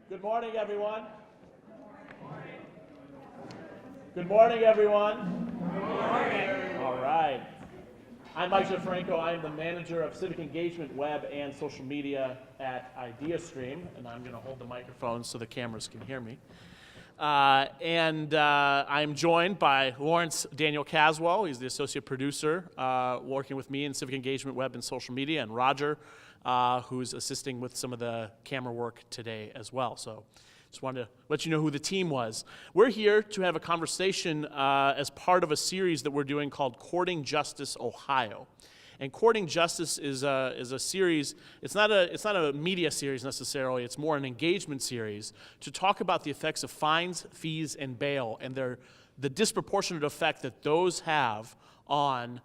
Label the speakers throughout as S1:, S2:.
S1: Good morning, everyone. Good morning, everyone. Good morning. All right. I'm Mike Franco. I am the manager of civic engagement, web, and social media at ideastream, and I'm going to hold the microphone so the cameras can hear me. I'm joined by Lawrence Daniel Caswell. He's the associate producer working with me in civic engagement, web, and social media, and Roger, who's assisting with some of the camera work today as well. So just wanted to let you know who the team was. We're here to have a conversation as part of a series that we're doing called Courting Justice Ohio. And Courting Justice is a series. It's not a media series necessarily. It's more an engagement series to talk about the effects of fines, fees, and bail, and the disproportionate effect that those have on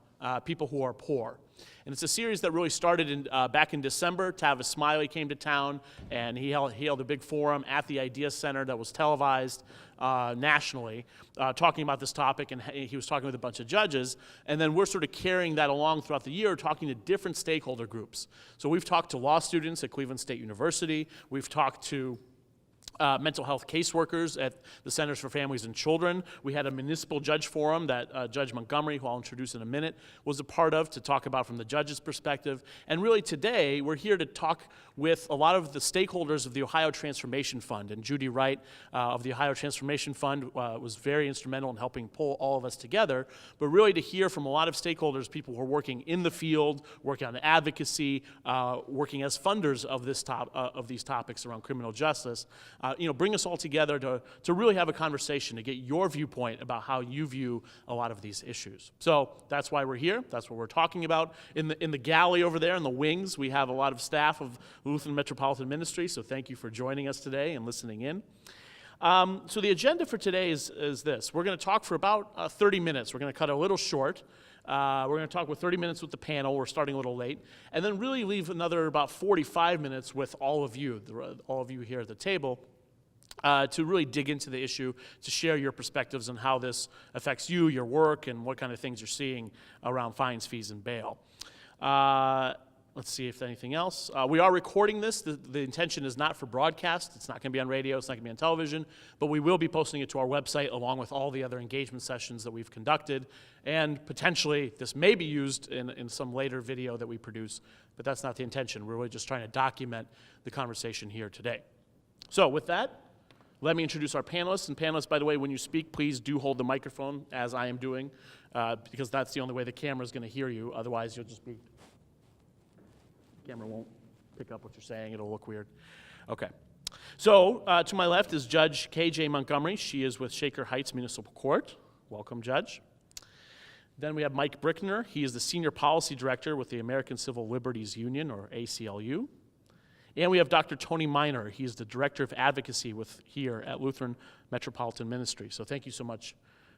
S1: people who are poor. And it's a series that really started back in December. Tavis Smiley came to town, and he held a big forum at the Idea Center that was televised nationally, talking about this topic, and he was talking with a bunch of judges. And then we're sort of carrying that along throughout the year, talking to different stakeholder groups. So we've talked to law students at Cleveland State University. We've talked to mental health caseworkers at the Centers for Families and Children. We had a municipal judge forum that Judge Montgomery, who I'll introduce in a minute, was a part of to talk about from the judge's perspective. And really today, we're here to talk with a lot of the stakeholders of the Ohio Transformation Fund. And Judy Wright of the Ohio Transformation Fund was very instrumental in helping pull all of us together, but really to hear from a lot of stakeholders, people who are working in the field, working on advocacy, working as funders of these topics around criminal justice. Bring us all together to really have a conversation, to get your viewpoint about how you view a lot of these issues. So that's why we're here. That's what we're talking about. In the galley over there, in the wings, we have a lot of staff of Lutheran Metropolitan Ministries, so thank you for joining us today and listening in. So the agenda for today is this. We're going to talk for about 30 minutes. We're going to cut it a little short. We're going to talk with 30 minutes with the panel. We're starting a little late. And then really leave another about 45 minutes with all of you here at the table, to really dig into the issue, to share your perspectives on how this affects you, your work, and what kind of things you're seeing around fines, fees, and bail. Let's see if anything else. We are recording this. The intention is not for broadcast. It's not going to be on radio. It's not going to be on television. But we will be posting it to our website along with all the other engagement sessions that we've conducted. And potentially, this may be used in some later video that we produce. But that's not the intention. We're really just trying to document the conversation here today. So with that, let me introduce our panelists. And panelists, by the way, when you speak, please do hold the microphone, as I am doing, because that's the only way the camera is going to hear you. Otherwise, you'll just be... The camera won't pick up what you're saying. It'll look weird. Okay. So to my left is Judge K.J. Montgomery. She is with Shaker Heights Municipal Court. Welcome, Judge. Then we have Mike Brickner. He is the Senior Policy Director with the American Civil Liberties Union, or ACLU. And we have Dr. Tony Miner. He is the Director of Advocacy here at Lutheran Metropolitan Ministry. So thank you so much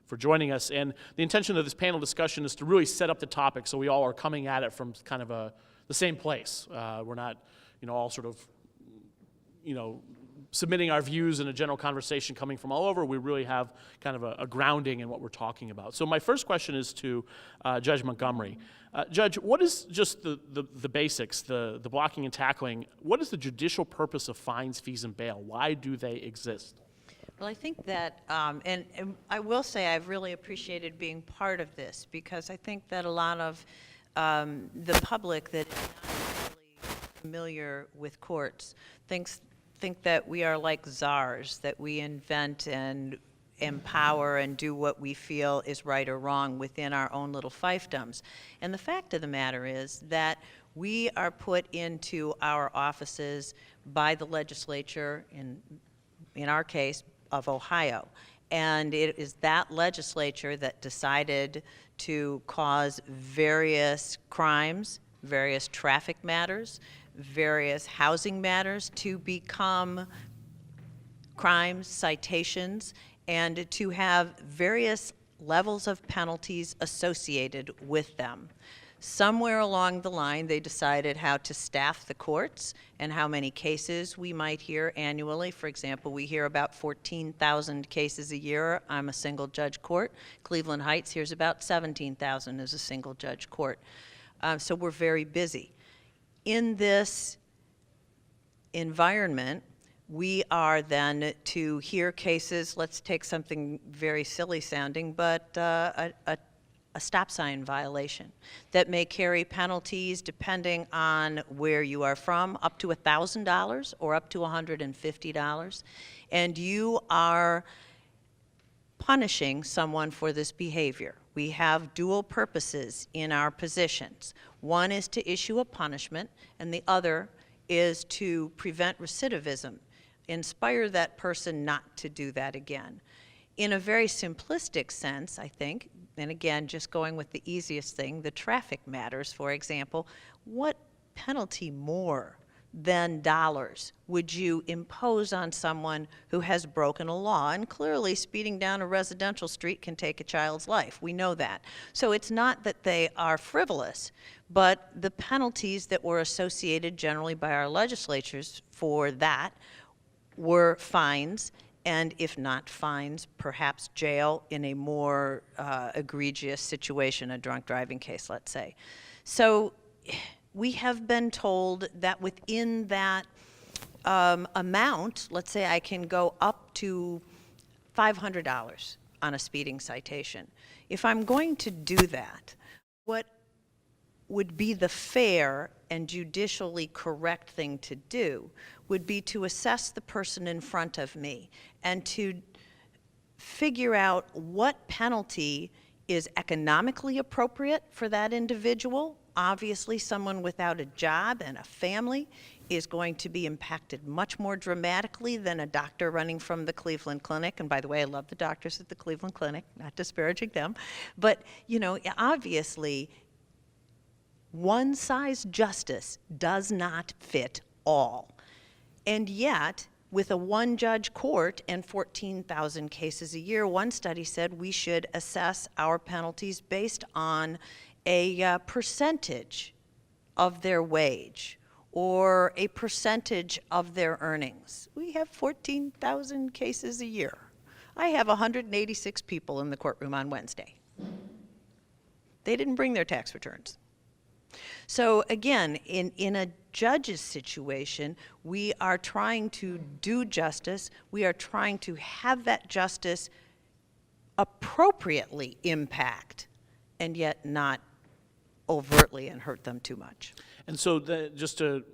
S1: for joining us. And the intention of this panel discussion is to really set up the topic so we all are coming at it from kind of the same place. We're not, all sort of, submitting our views in a general conversation coming from all over. We really have kind of a grounding in what we're talking about. So my first question is to Judge Montgomery. Judge, what is just the basics, the blocking and tackling? What is the judicial purpose of fines, fees, and bail? Why do they exist?
S2: Well, I think that, and I will say I've really appreciated being part of this, because I think that a lot of the public that is not really familiar with courts think that we are like czars, that we invent and empower and do what we feel is right or wrong within our own little fiefdoms. And the fact of the matter is that we are put into our offices by the legislature, in our case, of Ohio. And it is that legislature that decided to cause various crimes, various traffic matters, various housing matters to become crimes, citations, and to have various levels of penalties associated with them. Somewhere along the line, they decided how to staff the courts and how many cases we might hear annually. For example, we hear about 14,000 cases a year. I'm a single judge court. Cleveland Heights hears about 17,000 as a single judge court. So we're very busy. In this environment, we are then to hear cases, let's take something very silly sounding, but a stop sign violation that may carry penalties depending on where you are from, up to $1,000 or up to $150. And you are punishing someone for this behavior. We have dual purposes in our positions. One is to issue a punishment, and the other is to prevent recidivism, inspire that person not to do that again. In a very simplistic sense, I think, and again, just going with the easiest thing, the traffic matters, for example, what penalty more than dollars would you impose on someone who has broken a law? And clearly, speeding down a residential street can take a child's life. We know that. So it's not that they are frivolous, but the penalties that were associated generally by our legislatures for that were fines, and if not fines, perhaps jail in a more egregious situation, a drunk driving case, let's say. So we have been told that within that amount, let's say I can go up to $500 on a speeding citation. If I'm going to do that, what would be the fair and judicially correct thing to do would be to assess the person in front of me and to figure out what penalty is economically appropriate for that individual. Obviously, someone without a job and a family is going to be impacted much more dramatically than a doctor running from the Cleveland Clinic. And by the way, I love the doctors at the Cleveland Clinic, not disparaging them. But, you know, obviously, one-size justice does not fit all. And yet, with a one-judge court and 14,000 cases a year, one study said we should assess our penalties based on a percentage of their wage or a percentage of their earnings. We have 14,000 cases a year. I have 186 people in the courtroom on Wednesday. They didn't bring their tax returns. So again, in a judge's situation, we are trying to do justice. We are trying to have that justice appropriately impact and yet not overtly and hurt them too much.
S1: And so just to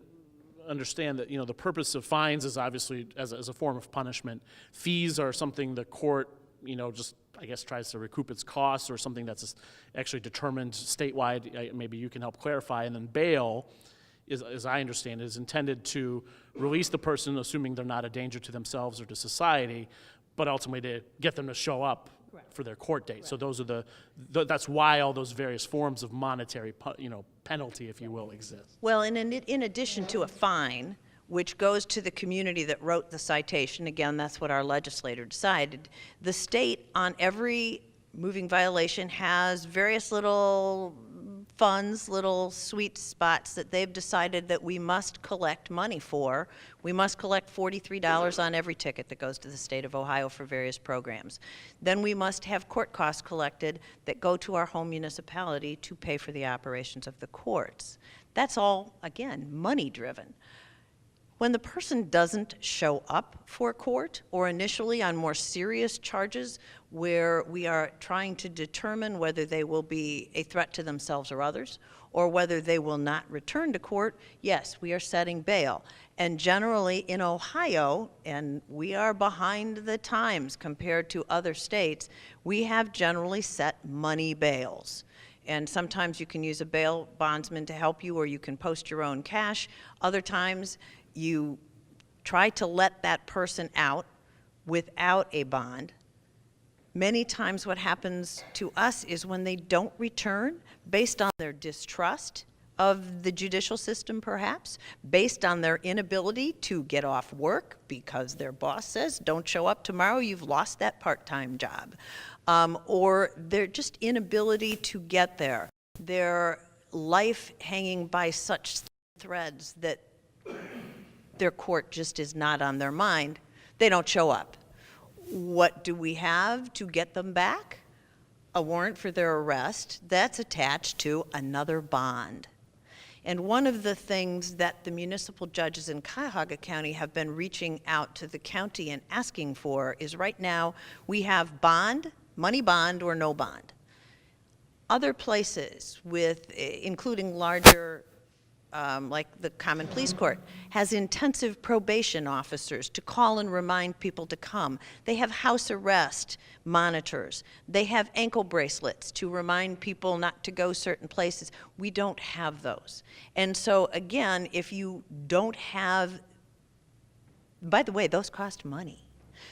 S1: understand that, you know, the purpose of fines is obviously as a form of punishment. Fees are something the court, you know, just I guess tries to recoup its costs, or something that's actually determined statewide. Maybe you can help clarify. And then bail, as I understand it, is intended to release the person, assuming they're not a danger to themselves or to society, but ultimately to get them to show up for their court date. Right. So those are that's why all those various forms of monetary, penalty, if you will, exist.
S2: Well, and in addition to a fine, which goes to the community that wrote the citation, again, that's what our legislator decided, the state on every moving violation has various little funds, little sweet spots that they've decided that we must collect money for. We must collect $43 on every ticket that goes to the state of Ohio for various programs. Then we must have court costs collected that go to our home municipality to pay for the operations of the courts. That's all, again, money driven. When the person doesn't show up for court, or initially on more serious charges where we are trying to determine whether they will be a threat to themselves or others, or whether they will not return to court, yes, we are setting bail. And generally in Ohio, and we are behind the times compared to other states, we have generally set money bails. And sometimes you can use a bail bondsman to help you, or you can post your own cash. Other times, you try to let that person out without a bond. Many times what happens to us is when they don't return, based on their distrust of the judicial system perhaps, based on their inability to get off work because their boss says, don't show up tomorrow, you've lost that part-time job. Or their just inability to get there. Their life hanging by such threads that their court just is not on their mind, they don't show up. What do we have to get them back? A warrant for their arrest that's attached to another bond. And one of the things that the municipal judges in Cuyahoga County have been reaching out to the county and asking for is right now we have bond, money bond or no bond. Other places with, including larger, like the Common Pleas Court, has intensive probation officers to call and remind people to come. They have house arrest monitors. They have ankle bracelets to remind people not to go certain places. We don't have those. And so again, if you don't have, by the way, those cost money.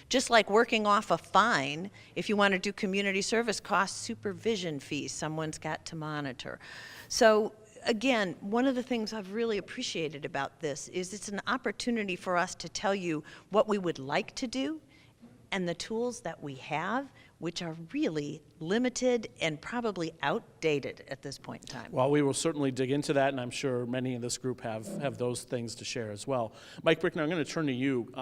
S2: Just like working off a fine, if you want to do community service, costs supervision fees someone's got to monitor. So again, one of the things I've really appreciated about this is it's an opportunity for us to tell you what we would like to do and the tools that we have, which are really limited and probably outdated at this point in time.
S1: Well, we will certainly dig into that, and I'm sure many in this group have those things to share as well. Mike Brickner, I'm going to turn to you.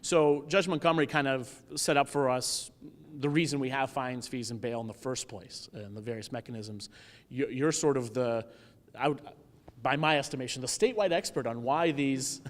S1: So Judge Montgomery kind of set up for us the reason we have fines, fees, and bail in the first place, and the various mechanisms. You're sort of the, by my estimation, the statewide expert on why these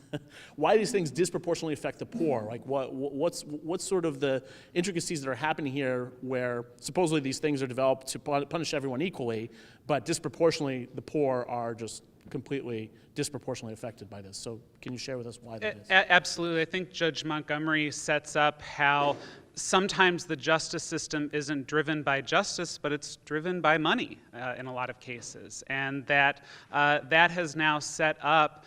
S1: things disproportionately affect the poor. Like what's sort of the intricacies that are happening here where supposedly these things are developed to punish everyone equally, but disproportionately the poor are just completely disproportionately affected by this. So can you share with us why that is?
S3: Absolutely. I think Judge Montgomery sets up how sometimes the justice system isn't driven by justice, but it's driven by money in a lot of cases. And that has now set up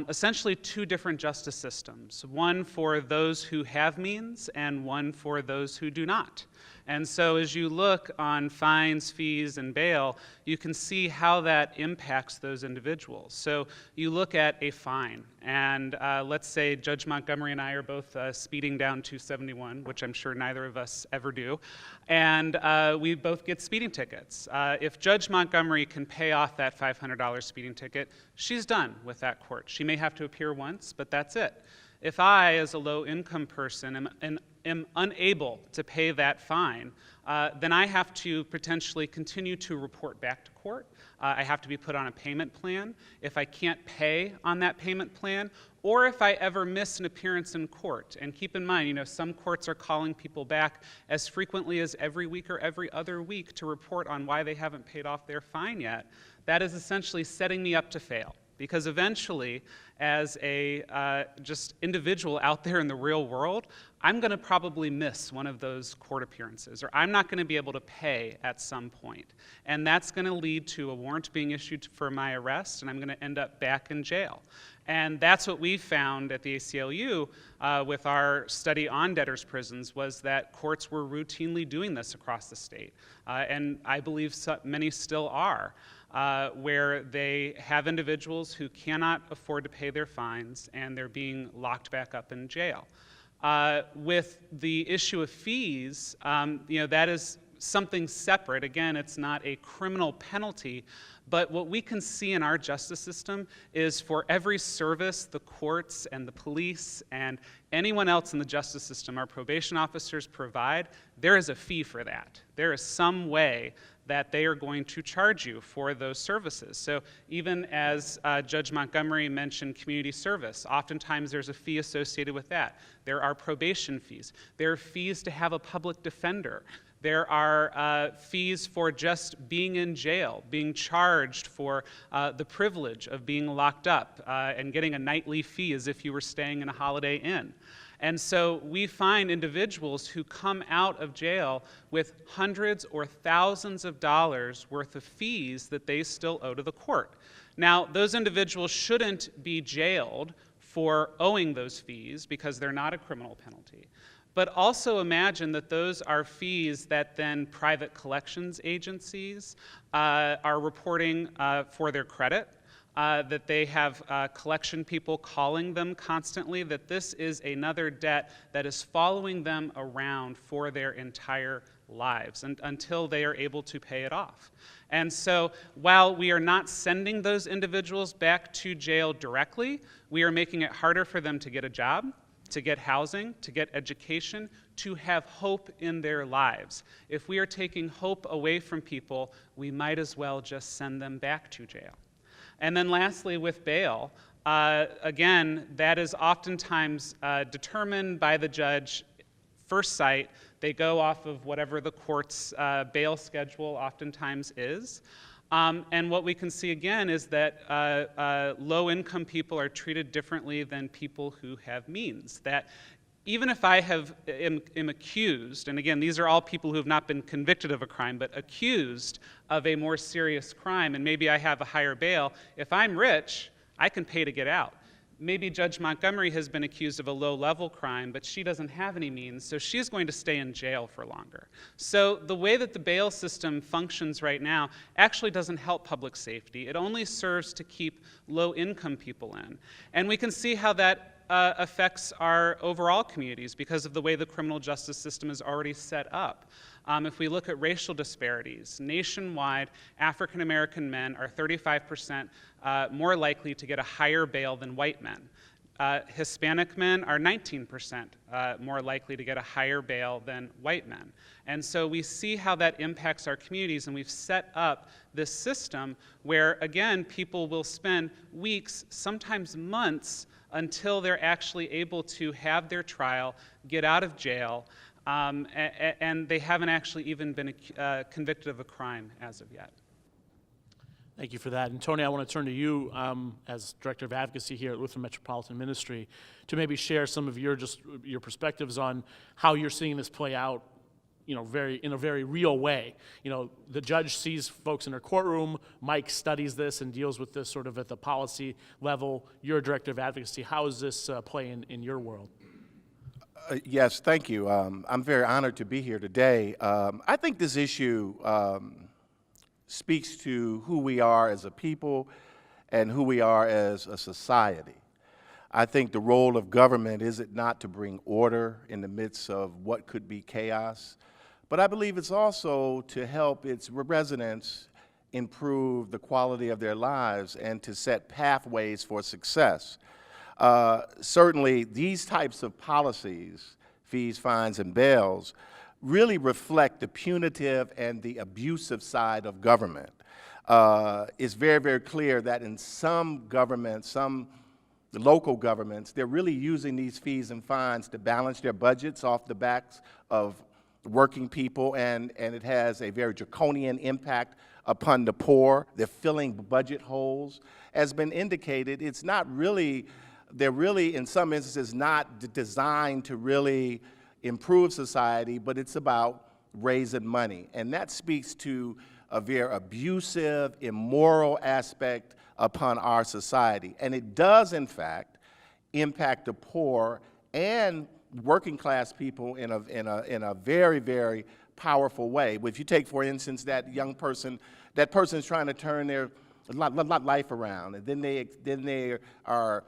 S3: essentially two different justice systems, one for those who have means and one for those who do not. And so as you look on fines, fees, and bail, you can see how that impacts those individuals. So you look at a fine, and let's say Judge Montgomery and I are both speeding down 271, which I'm sure neither of us ever do, and we both get speeding tickets. If Judge Montgomery can pay off that $500 speeding ticket, she's done with that court. She may have to appear once, but that's it. If I, as a low-income person, am unable to pay that fine, then I have to potentially continue to report back to court. I have to be put on a payment plan. If I can't pay on that payment plan, or if I ever miss an appearance in court, and keep in mind, some courts are calling people back as frequently as every week or every other week to report on why they haven't paid off their fine yet, that is essentially setting me up to fail. Because eventually, as a just individual out there in the real world, I'm going to probably miss one of those court appearances, or I'm not going to be able to pay at some point. And that's going to lead to a warrant being issued for my arrest, and I'm going to end up back in jail. And that's what we found at the ACLU with our study on debtors' prisons, was that courts were routinely doing this across the state. And I believe many still are. Where they have individuals who cannot afford to pay their fines and they're being locked back up in jail. With the issue of fees, that is something separate. Again, it's not a criminal penalty, but what we can see in our justice system is for every service the courts and the police and anyone else in the justice system, our probation officers provide, there is a fee for that. There is some way that they are going to charge you for those services. So even as Judge Montgomery mentioned community service, oftentimes there's a fee associated with that. There are probation fees. There are fees to have a public defender. There are fees for just being in jail, being charged for the privilege of being locked up and getting a nightly fee as if you were staying in a Holiday Inn. And so we find individuals who come out of jail with hundreds or thousands of dollars worth of fees that they still owe to the court. Now, those individuals shouldn't be jailed for owing those fees because they're not a criminal penalty. But also imagine that those are fees that then private collections agencies are reporting for their credit. That they have collection people calling them constantly, that this is another debt that is following them around for their entire lives until they are able to pay it off. And so while we are not sending those individuals back to jail directly, we are making it harder for them to get a job, to get housing, to get education, to have hope in their lives. If we are taking hope away from people, we might as well just send them back to jail. And then lastly, with bail, again, that is oftentimes determined by the judge first sight. They go off of whatever the court's bail schedule oftentimes is. And what we can see again is that low-income people are treated differently than people who have means. That even if I am accused, and again, these are all people who have not been convicted of a crime, but accused of a more serious crime, and maybe I have a higher bail, if I'm rich, I can pay to get out. Maybe Judge Montgomery has been accused of a low-level crime, but she doesn't have any means, so she's going to stay in jail for longer. So the way that the bail system functions right now actually doesn't help public safety. It only serves to keep low-income people in. And we can see how that affects our overall communities because of the way the criminal justice system is already set up. If we look at racial disparities, nationwide, African American men are 35% more likely to get a higher bail than white men. Hispanic men are 19% more likely to get a higher bail than white men. And so we see how that impacts our communities, and we've set up this system where, again, people will spend weeks, sometimes months, until they're actually able to have their trial, get out of jail, and they haven't actually even been convicted of a crime as of yet.
S1: Thank you for that. And Tony, I want to turn to you as Director of Advocacy here at Lutheran Metropolitan Ministry to maybe share some of your perspectives on how you're seeing this play out, in a very real way. The judge sees folks in her courtroom, Mike studies this and deals with this sort of at the policy level. You're a Director of Advocacy. How does this play in your world?
S4: Yes, thank you. I'm very honored to be here today. I think this issue speaks to who we are as a people and who we are as a society. I think the role of government is it not to bring order in the midst of what could be chaos, but I believe it's also to help its residents improve the quality of their lives and to set pathways for success. Certainly, these types of policies, fees, fines, and bails, really reflect the punitive and the abusive side of government. It's very, very clear that in some governments, some local governments, they're really using these fees and fines to balance their budgets off the backs of working people, and it has a very draconian impact upon the poor. They're filling budget holes. As been indicated, it's not really, they're really, in some instances, not designed to really improve society, but it's about raising money. And that speaks to a very abusive, immoral aspect upon our society. And it does, in fact, impact the poor and working class people in a very, very powerful way. If you take, for instance, that young person, that person's trying to turn their life around, and then they are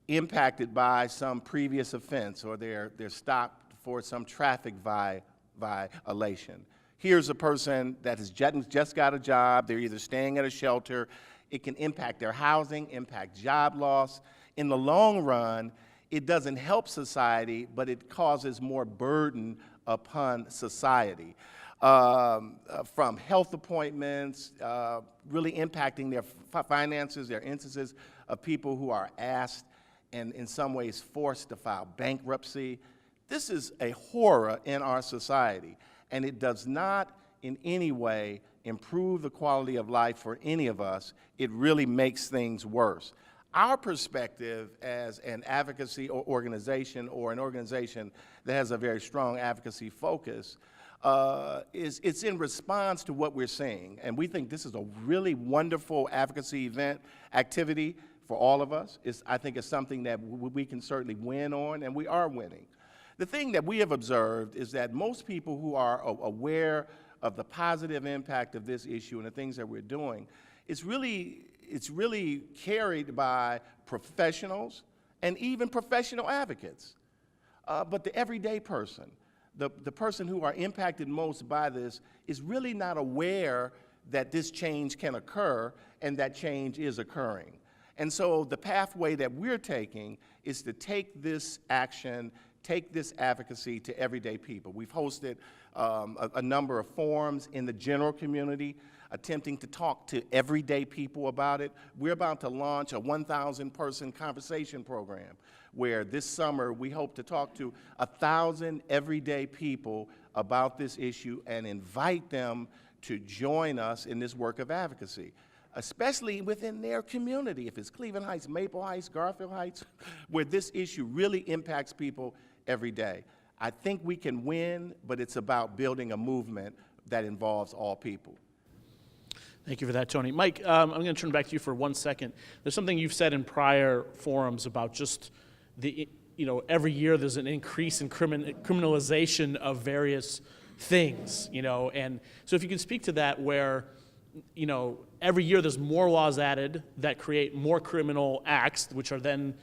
S4: impacted by some previous offense, or they're stopped for some traffic violation. Here's a person that has just got a job. They're either staying at a shelter. It can impact their housing, impact job loss. In the long run, it doesn't help society, but it causes more burden upon society. From health appointments, really impacting their finances. There are instances of people who are asked and in some ways forced to file bankruptcy. This is a horror in our society, and it does not in any way improve the quality of life for any of us. It really makes things worse. Our perspective as an advocacy organization, or an organization that has a very strong advocacy focus, it's in response to what we're seeing. And we think this is a really wonderful advocacy event, activity for all of us. I think it's something that we can certainly win on, and we are winning. The thing that we have observed is that most people who are aware of the positive impact of this issue and the things that we're doing, it's really carried by professionals and even professional advocates. But the everyday person, the person who are impacted most by this, is really not aware that this change can occur and that change is occurring. And so the pathway that we're taking is to take this action, take this advocacy to everyday people. We've hosted a number of forums in the general community, attempting to talk to everyday people about it. We're about to launch a 1,000-person conversation program where this summer we hope to talk to 1,000 everyday people about this issue and invite them to join us in this work of advocacy, especially within their community. If it's Cleveland Heights, Maple Heights, Garfield Heights, where this issue really impacts people every day. I think we can win, but it's about building a movement that involves all people.
S1: Thank you for that, Tony. Mike, I'm going to turn back to you for 1 second. There's something you've said in prior forums about just the, every year there's an increase in criminalization of various things, and so if you can speak to that where, every year there's more laws added that create more criminal acts, which are then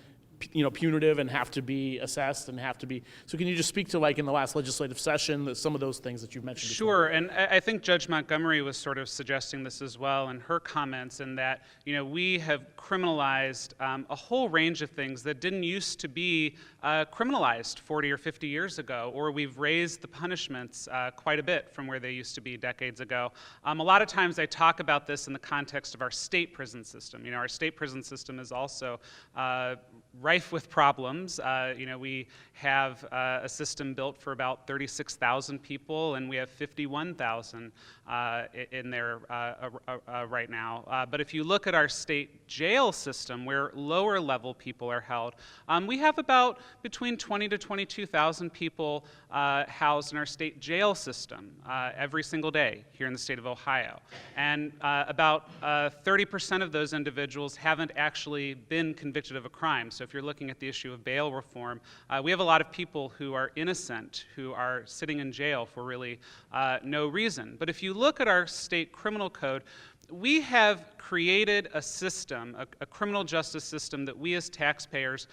S1: punitive and have to be assessed and have to be, so can you just speak to, like, in the last legislative session, some of those things that you've mentioned before?
S3: Sure, and I think Judge Montgomery was sort of suggesting this as well in her comments, in that, we have criminalized a whole range of things that didn't used to be criminalized 40 or 50 years ago, or we've raised the punishments quite a bit from where they used to be decades ago. A lot of times I talk about this in the context of our state prison system. Our state prison system is also rife with problems. We have a system built for about 36,000 people, and we have 51,000 in there right now. But if you look at our state jail system, where lower level people are held, we have about between 20 to 22,000 people housed in our state jail system every single day here in the state of Ohio. And about 30% of those individuals haven't actually been convicted of a crime. So if you're looking at the issue of bail reform, we have a lot of people who are innocent, who are sitting in jail for really no reason. But if you look at our state criminal code, we have created a system, a criminal justice system that we as taxpayers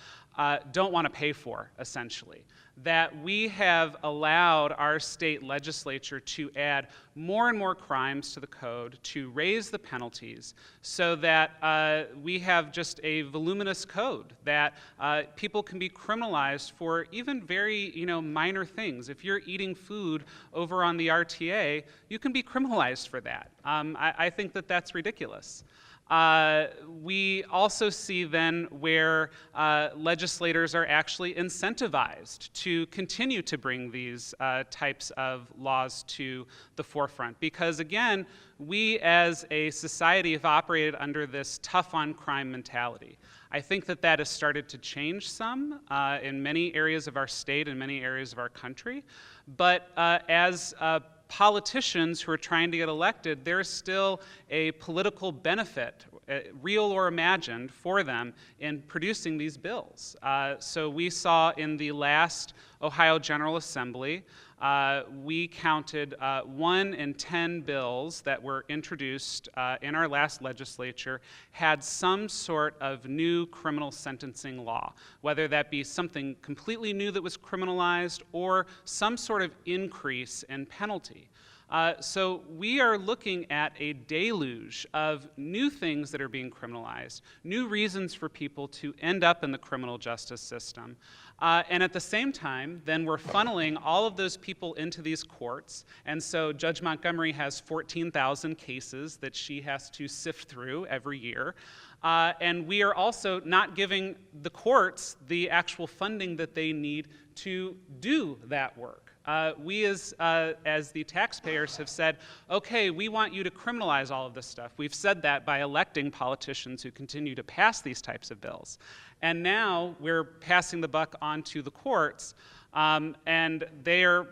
S3: don't want to pay for, essentially. That we have allowed our state legislature to add more and more crimes to the code, to raise the penalties, so that we have just a voluminous code, that people can be criminalized for even very minor things. If you're eating food over on the RTA, you can be criminalized for that. I think that that's ridiculous. We also see then where legislators are actually incentivized to continue to bring these types of laws to the forefront. Because again, we as a society have operated under this tough on crime mentality. I think that that has started to change some in many areas of our state and many areas of our country. But as politicians who are trying to get elected, there's still a political benefit, real or imagined, for them in producing these bills. So we saw in the last Ohio General Assembly, we counted 1 in 10 bills that were introduced in our last legislature had some sort of new criminal sentencing law, whether that be something completely new that was criminalized or some sort of increase in penalty. So we are looking at a deluge of new things that are being criminalized, new reasons for people to end up in the criminal justice system. And at the same time, then we're funneling all of those people into these courts. And so Judge Montgomery has 14,000 cases that she has to sift through every year. And we are also not giving the courts the actual funding that they need to do that work. We as the taxpayers have said, okay, we want you to criminalize all of this stuff. We've said that by electing politicians who continue to pass these types of bills. And now we're passing the buck on to the courts, and they are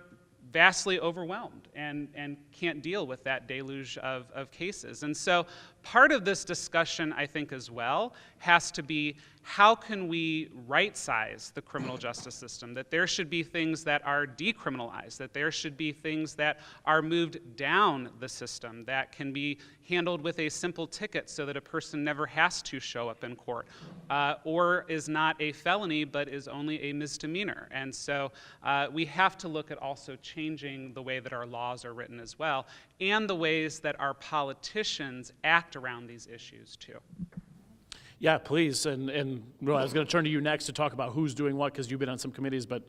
S3: vastly overwhelmed and can't deal with that deluge of cases. And so part of this discussion, I think, as well, has to be how can we right-size the criminal justice system, that there should be things that are decriminalized, that there should be things that are moved down the system, that can be handled with a simple ticket so that a person never has to show up in court, or is not a felony but is only a misdemeanor. And so we have to look at also changing the way that our laws are written as well, and the ways that our politicians act around these issues too.
S1: Yeah, please. And well, I was going to turn to you next to talk about who's doing what, because you've been on some committees, but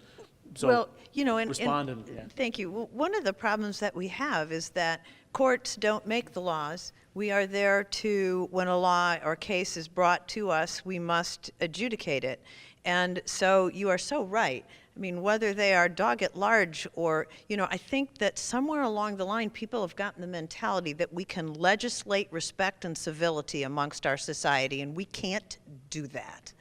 S1: So
S2: Well, you know,
S1: respond and, yeah.
S2: thank you. One of the problems that we have is that courts don't make the laws. We are there to, when a law or case is brought to us, we must adjudicate it. And so you are so right. I mean, whether they are dog at large or, you know, I think that somewhere along the line, people have gotten the mentality that we can legislate respect and civility amongst our society, and we can't do that.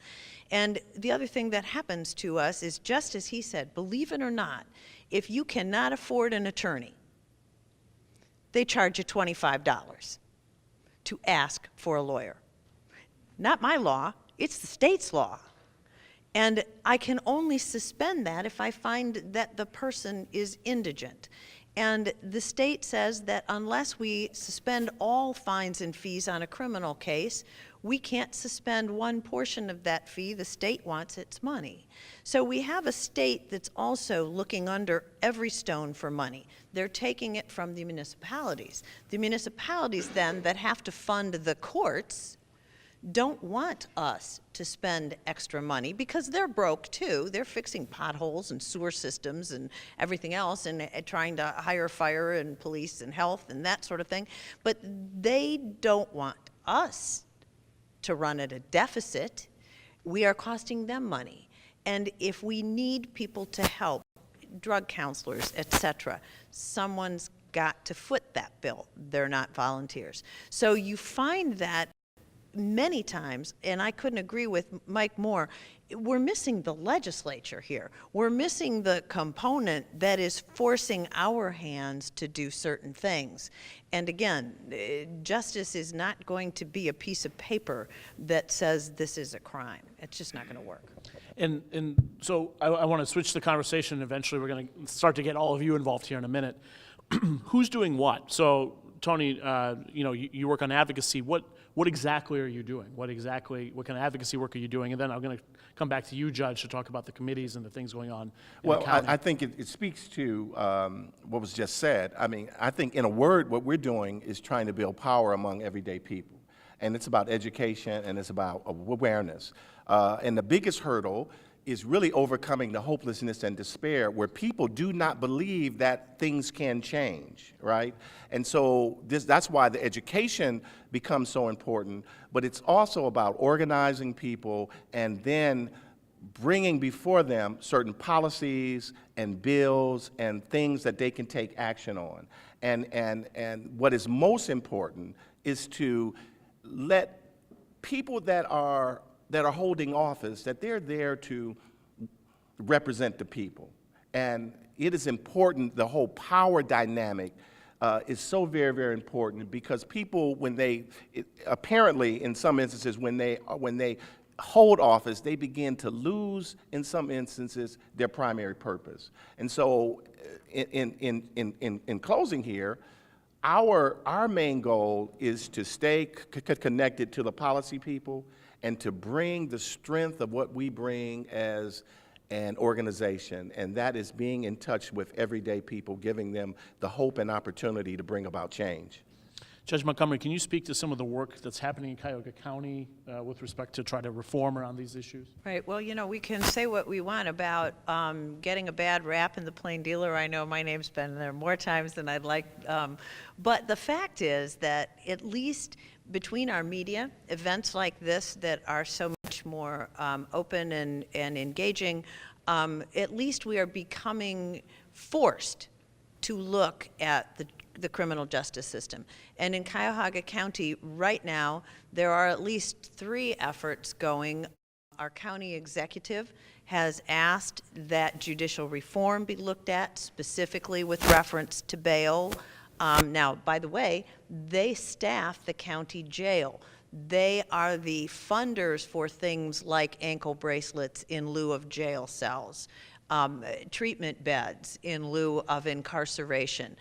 S2: And the other thing that happens to us is, just as he said, believe it or not, if you cannot afford an attorney, they charge you $25 to ask for a lawyer. Not my law, it's the state's law. And I can only suspend that if I find that the person is indigent. And the state says that unless we suspend all fines and fees on a criminal case, we can't suspend one portion of that fee. The state wants its money. So we have a state that's also looking under every stone for money. They're taking it from the municipalities. The municipalities then that have to fund the courts don't want us to spend extra money because they're broke too. They're fixing potholes and sewer systems and everything else and trying to hire fire and police and health and that sort of thing. But they don't want us to run at a deficit. We are costing them money. And if we need people to help, drug counselors, etc., someone's got to foot that bill. They're not volunteers. So you find that many times, and I couldn't agree with Mike more, we're missing the legislature here. We're missing the component that is forcing our hands to do certain things. And again, justice is not going to be a piece of paper that says this is a crime. It's just not going to work.
S1: And so I want to switch the conversation. Eventually, we're going to start to get all of you involved here in a minute. Who's doing what? So, Tony, you know, you work on advocacy. What exactly are you doing? What kind of advocacy work are you doing? And then I'm going to come back to you, Judge, to talk about the committees and the things going on.
S4: Well, I think it speaks to what was just said. I mean, I think in a word, what we're doing is trying to build power among everyday people. And it's about education and it's about awareness. And the biggest hurdle is really overcoming the hopelessness and despair where people do not believe that things can change, right? And so that's why the education becomes so important, but it's also about organizing people and then bringing before them certain policies and bills and things that they can take action on. And what is most important is to let people that are holding office, that they're there to represent the people. And it is important, the whole power dynamic is so very, very important because people, apparently in some instances, when they hold office, they begin to lose, in some instances, their primary purpose. And so in closing here, our main goal is to stay connected to the policy people and to bring the strength of what we bring as an organization, and that is being in touch with everyday people, giving them the hope and opportunity to bring about change.
S1: Judge Montgomery, can you speak to some of the work that's happening in Cuyahoga County with respect to try to reform around these issues?
S2: Right. Well, you know, we can say what we want about getting a bad rap in the Plain Dealer. I know my name's been there more times than I'd like. But the fact is that at least between our media, events like this that are so much more open and engaging, at least we are becoming forced to look at the criminal justice system. And in Cuyahoga County right now, there are at least 3 efforts going. Our county executive has asked that judicial reform be looked at, specifically with reference to bail. Now, by the way, they staff the county jail. They are the funders for things like ankle bracelets in lieu of jail cells, treatment beds in lieu of incarceration.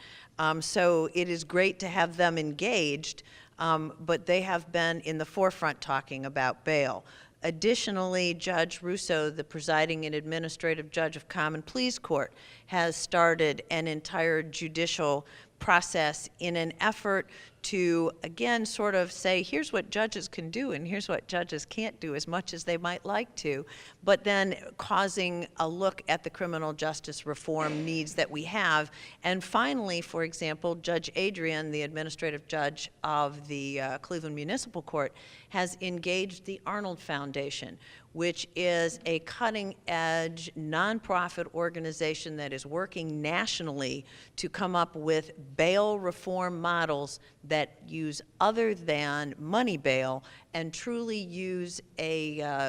S2: So it is great to have them engaged, but they have been in the forefront talking about bail. Additionally, Judge Russo, the presiding and administrative judge of Common Pleas Court, has started an entire judicial process in an effort to, again, sort of say, here's what judges can do and here's what judges can't do, as much as they might like to, but then causing a look at the criminal justice reform needs that we have. And finally, for example, Judge Adrian, the administrative judge of the Cleveland Municipal Court, has engaged the Arnold Foundation, which is a cutting-edge nonprofit organization that is working nationally to come up with bail reform models that use other than money bail and truly use a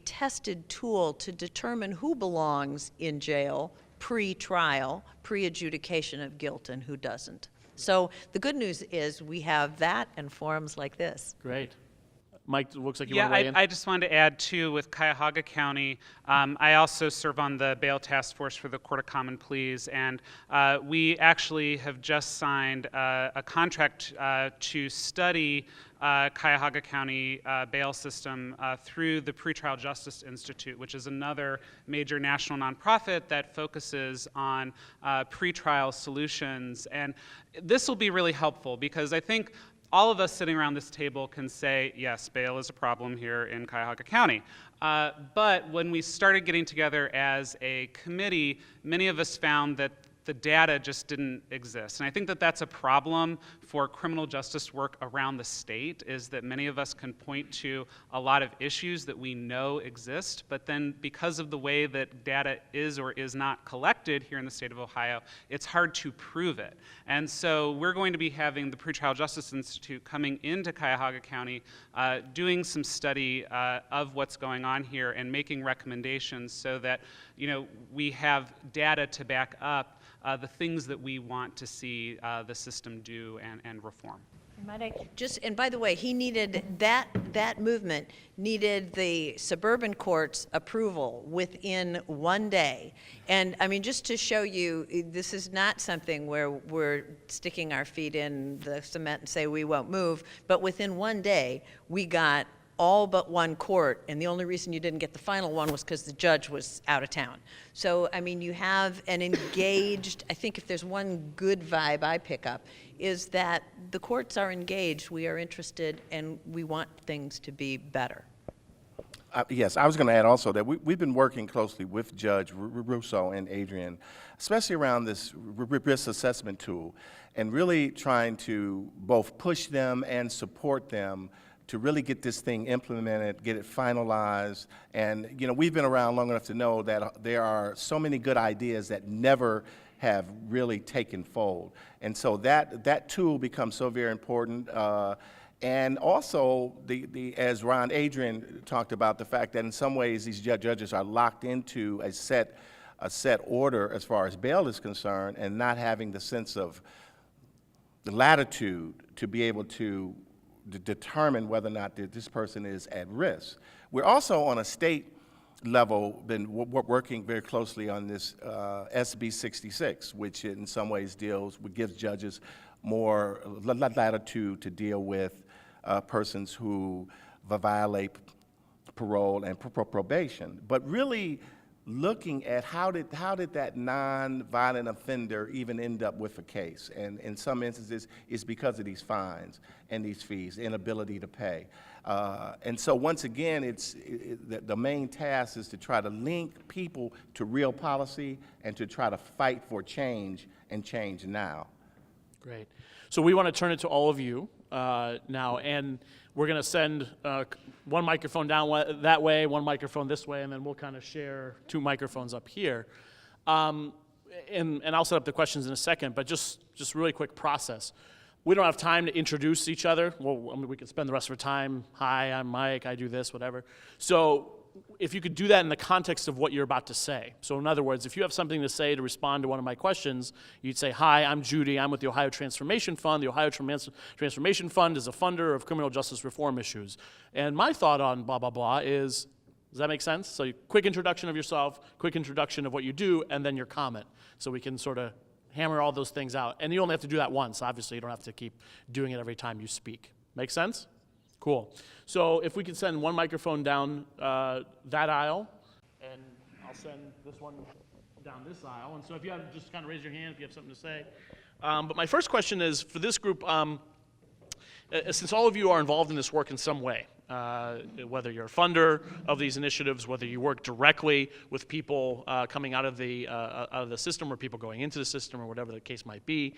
S2: tested tool to determine who belongs in jail pre-trial, pre-adjudication of guilt, and who doesn't. So the good news is we have that and forums like this.
S1: Great. Mike, it looks like you
S3: Yeah,
S1: want to weigh in.
S3: I just wanted to add, too, with Cuyahoga County, I also serve on the bail task force for the Court of Common Pleas, and we actually have just signed a contract to study Cuyahoga County bail system through the Pretrial Justice Institute, which is another major national nonprofit that focuses on pretrial solutions. And this will be really helpful because I think all of us sitting around this table can say, yes, bail is a problem here in Cuyahoga County. But when we started getting together as a committee, many of us found that the data just didn't exist. And I think that that's a problem for criminal justice work around the state, is that many of us can point to a lot of issues that we know exist, but then because of the way that data is or is not collected here in the state of Ohio, it's hard to prove it. And so we're going to be having the Pretrial Justice Institute coming into Cuyahoga County, doing some study of what's going on here and making recommendations so that, you know, we have data to back up the things that we want to see the system do and reform.
S2: Might I just, and by the way, he needed, that movement needed the suburban court's approval within 1 day. And I mean, just to show you, this is not something where we're sticking our feet in the cement and say we won't move, but within 1 day, we got all but one court, and the only reason you didn't get the final one was because the judge was out of town. So, I mean, you have an engaged, I think if there's one good vibe I pick up, is that the courts are engaged, we are interested, and we want things to be better.
S4: Yes, I was going to add also that we've been working closely with Judge Russo and Adrian, especially around this risk assessment tool, and really trying to both push them and support them to really get this thing implemented, get it finalized. And, you know, we've been around long enough to know that there are so many good ideas that never have really taken fold. And so that tool becomes so very important. And also, as Ron Adrian talked about, the fact that in some ways these judges are locked into a set order as far as bail is concerned, and not having the sense of the latitude to be able to determine whether or not this person is at risk. We're also on a state level been working very closely on this SB 66, which in some ways gives judges more latitude to deal with persons who violate parole and probation. But really looking at how did that non-violent offender even end up with a case, and in some instances it's because of these fines and these fees, inability to pay, and so once again the main task is to try to link people to real policy and to try to fight for change and change now.
S1: Great. So we want to turn it to all of you now, and we're going to send one microphone down that way, one microphone this way, and then we'll kind of share 2 microphones up here. And I'll set up the questions in a second, but just really quick process. We don't have time to introduce each other. Well, I mean, we could spend the rest of our time, hi, I'm Mike, I do this, whatever. So if you could do that in the context of what you're about to say. So in other words, if you have something to say to respond to one of my questions, you'd say, hi, I'm Judy, I'm with the Ohio Transformation Fund. The Ohio Transformation Fund is a funder of criminal justice reform issues. And my thought on blah, blah, blah is, does that make sense? So quick introduction of yourself, quick introduction of what you do, and then your comment. So we can sort of hammer all those things out. And you only have to do that once. Obviously, you don't have to keep doing it every time you speak. Make sense? Cool. So if we could send one microphone down that aisle, and I'll send this one down this aisle. And so if you have, just kind of raise your hand if you have something to say. But my first question is, for this group, since all of you are involved in this work in some way, whether you're a funder of these initiatives, whether you work directly with people coming out of the system, or people going into the system, or whatever the case might be,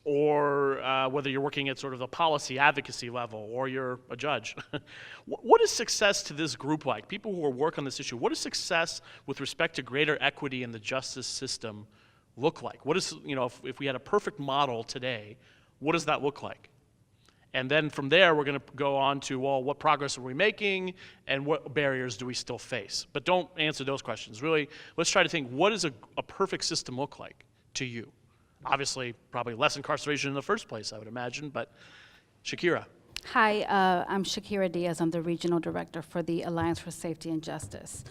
S1: or whether you're working at sort of the policy advocacy level, or you're a judge. What is success to this group like? People who work on this issue, what is success with respect to greater equity in the justice system look like? What is, if we had a perfect model today, what does that look like? And then from there, we're going to go on to, well, what progress are we making, and what barriers do we still face? But don't answer those questions. Really, let's try to think, what does a perfect system look like to you? Obviously, probably less incarceration in the first place, I would imagine, but Shakira.
S5: Hi, I'm Shakira Diaz. I'm the Regional Director for the Alliance for Safety and Justice.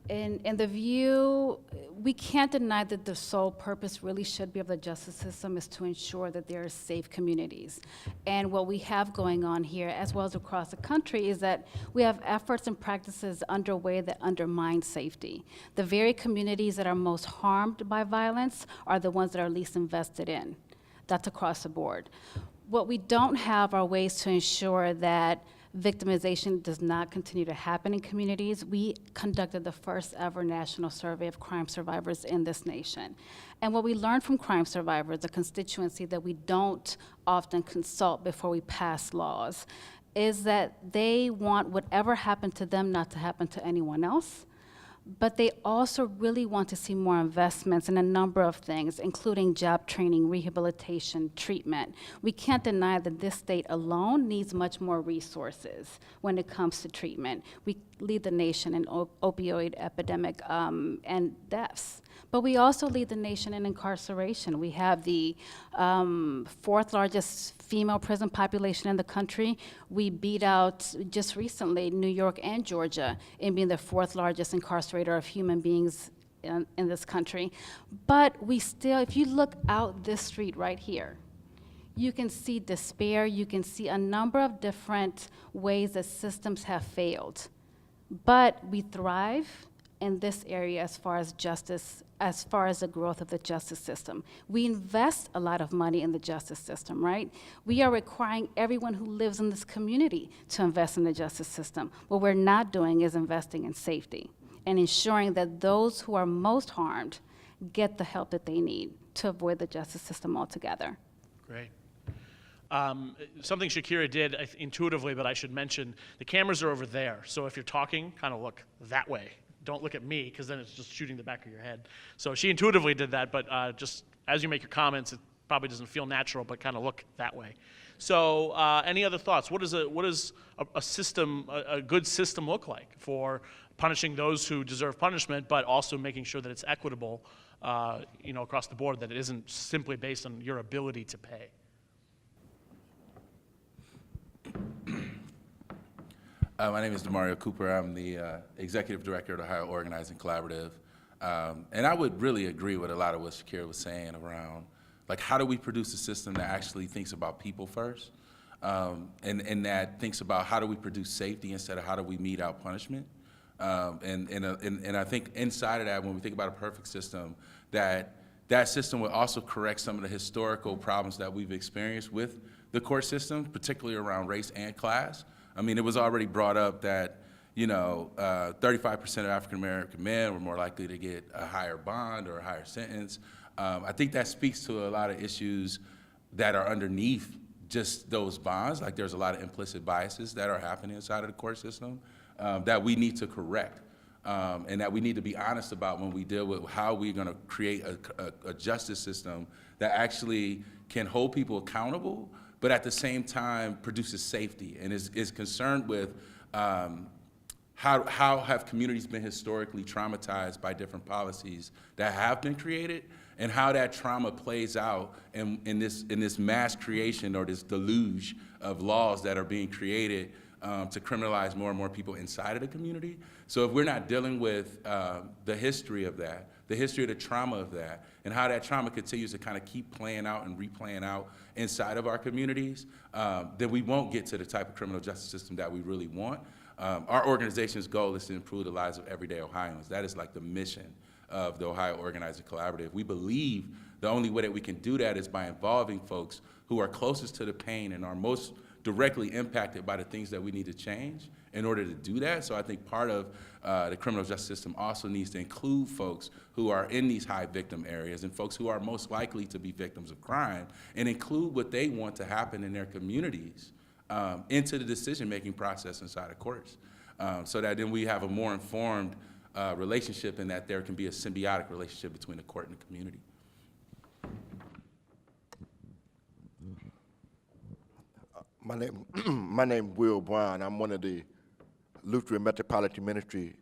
S5: In the view, we can't deny that the sole purpose really should be of the justice system is to ensure that there are safe communities. And what we have going on here, as well as across the country, is that we have efforts and practices underway that undermine safety. The very communities that are most harmed by violence are the ones that are least invested in. That's across the board. What we don't have are ways to ensure that victimization does not continue to happen in communities. We conducted the first ever national survey of crime survivors in this nation. And what we learned from crime survivors, the constituency that we don't often consult before we pass laws, is that they want whatever happened to them not to happen to anyone else. But they also really want to see more investments in a number of things, including job training, rehabilitation, treatment. We can't deny that this state alone needs much more resources when it comes to treatment. We lead the nation in opioid epidemic and deaths. But we also lead the nation in incarceration. We have the fourth largest female prison population in the country. We beat out, just recently, New York and Georgia in being the fourth largest incarcerator of human beings in this country. But we still, if you look out this street right here, you can see despair, you can see a number of different ways that systems have failed. But we thrive in this area as far as justice, as far as the growth of the justice system. We invest a lot of money in the justice system, right? We are requiring everyone who lives in this community to invest in the justice system. What we're not doing is investing in safety and ensuring that those who are most harmed get the help that they need to avoid the justice system altogether.
S1: Great. Something Shakira did intuitively, but I should mention, the cameras are over there. So if you're talking, kind of look that way. Don't look at me, because then it's just shooting the back of your head. So she intuitively did that, but just as you make your comments, it probably doesn't feel natural, but kind of look that way. So any other thoughts? What does a system, a good system look like for punishing those who deserve punishment, but also making sure that it's equitable, across the board, that it isn't simply based on your ability to pay?
S6: My name is DeMario Cooper. I'm the Executive Director of the Ohio Organizing Collaborative. And I would really agree with a lot of what Shakira was saying around, like, how do we produce a system that actually thinks about people first? And that thinks about how do we produce safety instead of how do we mete out punishment? And I think inside of that, when we think about a perfect system, that system would also correct some of the historical problems that we've experienced with the court system, particularly around race and class. I mean, it was already brought up that, 35% of African-American men were more likely to get a higher bond or a higher sentence. I think that speaks to a lot of issues that are underneath just those bonds. Like, there's a lot of implicit biases that are happening inside of the court system that we need to correct. And that we need to be honest about when we deal with how we're going to create a justice system that actually can hold people accountable, but at the same time produces safety and is concerned with how have communities been historically traumatized by different policies that have been created, and how that trauma plays out in this mass creation or this deluge of laws that are being created to criminalize more and more people inside of the community. So if we're not dealing with the history of that, the history of the trauma of that, and how that trauma continues to kind of keep playing out and replaying out inside of our communities, then we won't get to the type of criminal justice system that we really want. Our organization's goal is to improve the lives of everyday Ohioans. That is like the mission of the Ohio Organizing Collaborative. We believe the only way that we can do that is by involving folks who are closest to the pain and are most directly impacted by the things that we need to change in order to do that. So I think part of the criminal justice system also needs to include folks who are in these high victim areas and folks who are most likely to be victims of crime, and include what they want to happen in their communities into the decision-making process inside of courts, so that then we have a more informed relationship, and that there can be a symbiotic relationship between the court and the community.
S7: My name Will Brown. I'm one of the Lutheran Metropolitan Ministry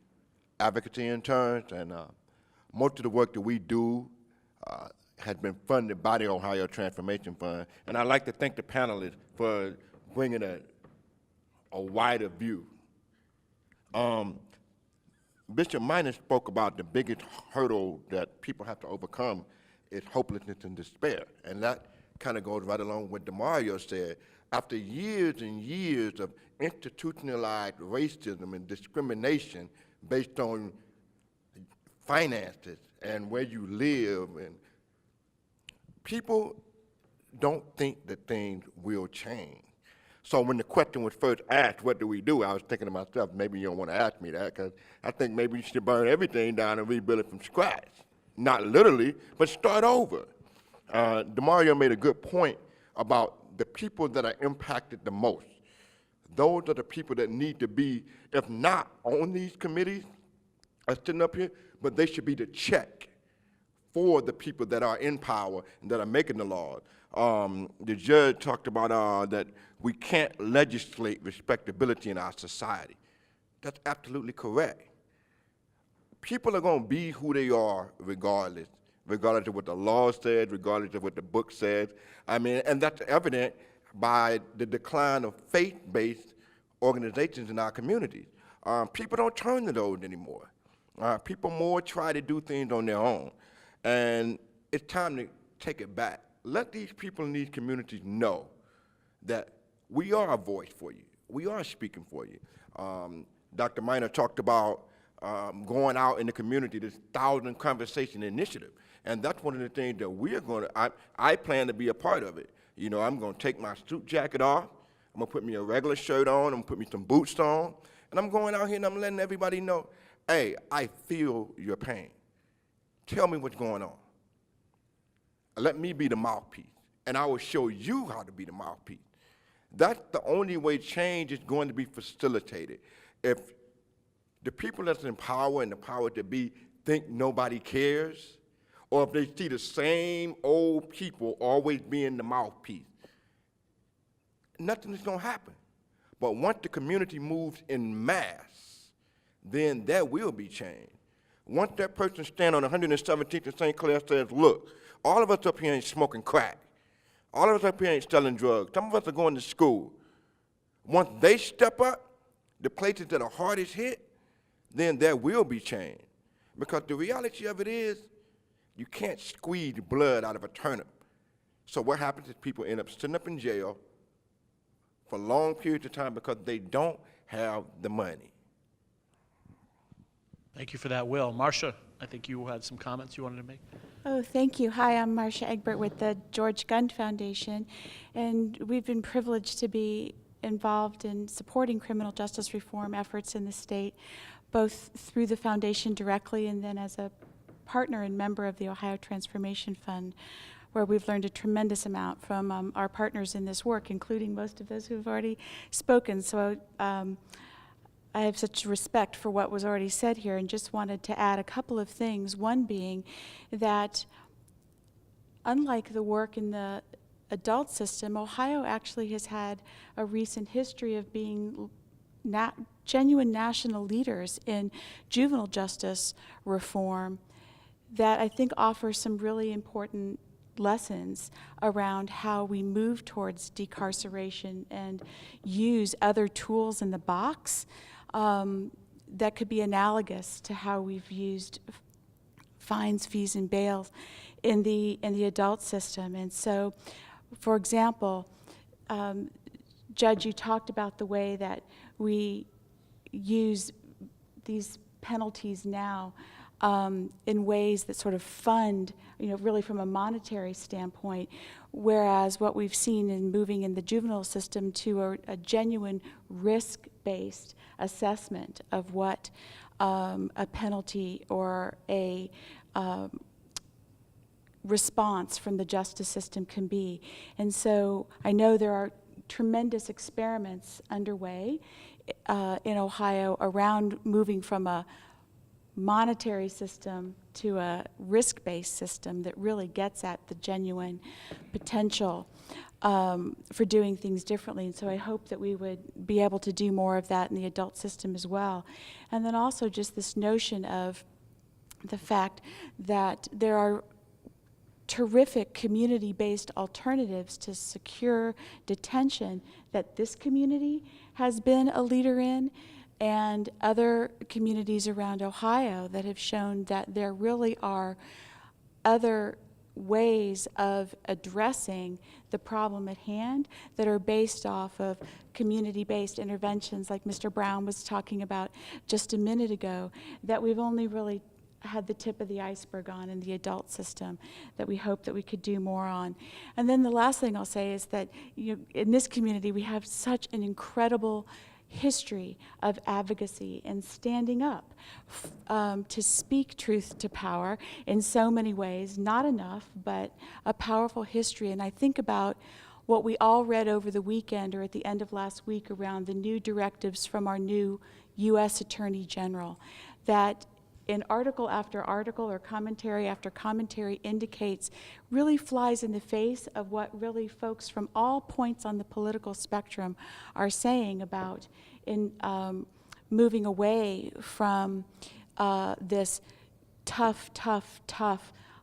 S7: Advocacy interns, and most of the work that we do has been funded by the Ohio Transformation Fund. And I'd like to thank the panelists for bringing a wider view. Bishop Minor spoke about the biggest hurdle that people have to overcome is hopelessness and despair. And that kind of goes right along with what DeMario said. After years and years of institutionalized racism and discrimination based on finances and where you live, and people don't think that things will change. So when the question was first asked, what do we do? I was thinking to myself, maybe you don't want to ask me that, because I think maybe you should burn everything down and rebuild it from scratch. Not literally, but start over. DeMario made a good point about the people that are impacted the most. Those are the people that need to be, if not on these committees, are sitting up here, but they should be the check for the people that are in power and that are making the laws. The judge talked about that we can't legislate respectability in our society. That's absolutely correct. People are going to be who they are regardless of what the law says, regardless of what the book says. I mean, and that's evident by the decline of faith-based organizations in our communities. People don't turn to those anymore. People more try to do things on their own. And it's time to take it back. Let these people in these communities know that we are a voice for you. We are speaking for you. Dr. Minor talked about going out in the community, this 1,000 Conversation Initiative. And that's one of the things that we're going to, I plan to be a part of it. You know, I'm going to take my suit jacket off. I'm going to put me a regular shirt on. I'm going to put me some boots on. And I'm going out here and I'm letting everybody know, hey, I feel your pain. Tell me what's going on. Let me be the mouthpiece. And I will show you how to be the mouthpiece. That's the only way change is going to be facilitated. If the people that's in power and the power to be think nobody cares, or if they see the same old people always being the mouthpiece, nothing is going to happen. But once the community moves in mass, then there will be change. Once that person stands on 117th and St. Clair says, look, all of us up here ain't smoking crack. All of us up here ain't selling drugs. Some of us are going to school. Once they step up, the places that are hardest hit, then there will be change. Because the reality of it is, you can't squeeze blood out of a turnip. So what happens is people end up sitting up in jail for long periods of time because they don't have the money.
S1: Thank you for that, Will. Marcia, I think you had some comments you wanted to make.
S8: Oh, thank you. Hi, I'm Marcia Egbert with the George Gund Foundation, and we've been privileged to be involved in supporting criminal justice reform efforts in the state, both through the foundation directly and then as a partner and member of the Ohio Transformation Fund, where we've learned a tremendous amount from our partners in this work, including most of those who have already spoken. So I have such respect for what was already said here and just wanted to add a couple of things. One being that unlike the work in the adult system, Ohio actually has had a recent history of being genuine national leaders in juvenile justice reform that I think offers some really important lessons around how we move towards decarceration and use other tools in the box that could be analogous to how we've used fines, fees, and bails in the adult system. And so, for example, Judge, you talked about the way that we use these penalties now in ways that sort of fund, really from a monetary standpoint, whereas what we've seen in moving in the juvenile system to a genuine risk-based assessment of what a penalty or a response from the justice system can be. And so I know there are tremendous experiments underway in Ohio around moving from a monetary system to a risk-based system that really gets at the genuine potential for doing things differently. And so I hope that we would be able to do more of that in the adult system as well. And then also just this notion of the fact that there are terrific community-based alternatives to secure detention that this community has been a leader in, and other communities around Ohio that have shown that there really are other ways of addressing the problem at hand that are based off of community-based interventions like Mr. Brown was talking about just a minute ago, that we've only really had the tip of the iceberg on in the adult system, that we hope that we could do more on. And then the last thing I'll say is that in this community we have such an incredible history of advocacy and standing up to speak truth to power in so many ways, not enough, but a powerful history. And I think about what we all read over the weekend or at the end of last week around the new directives from our new U.S. Attorney General, that in article after article or commentary after commentary indicates really flies in the face of what really folks from all points on the political spectrum are saying about in moving away from this tough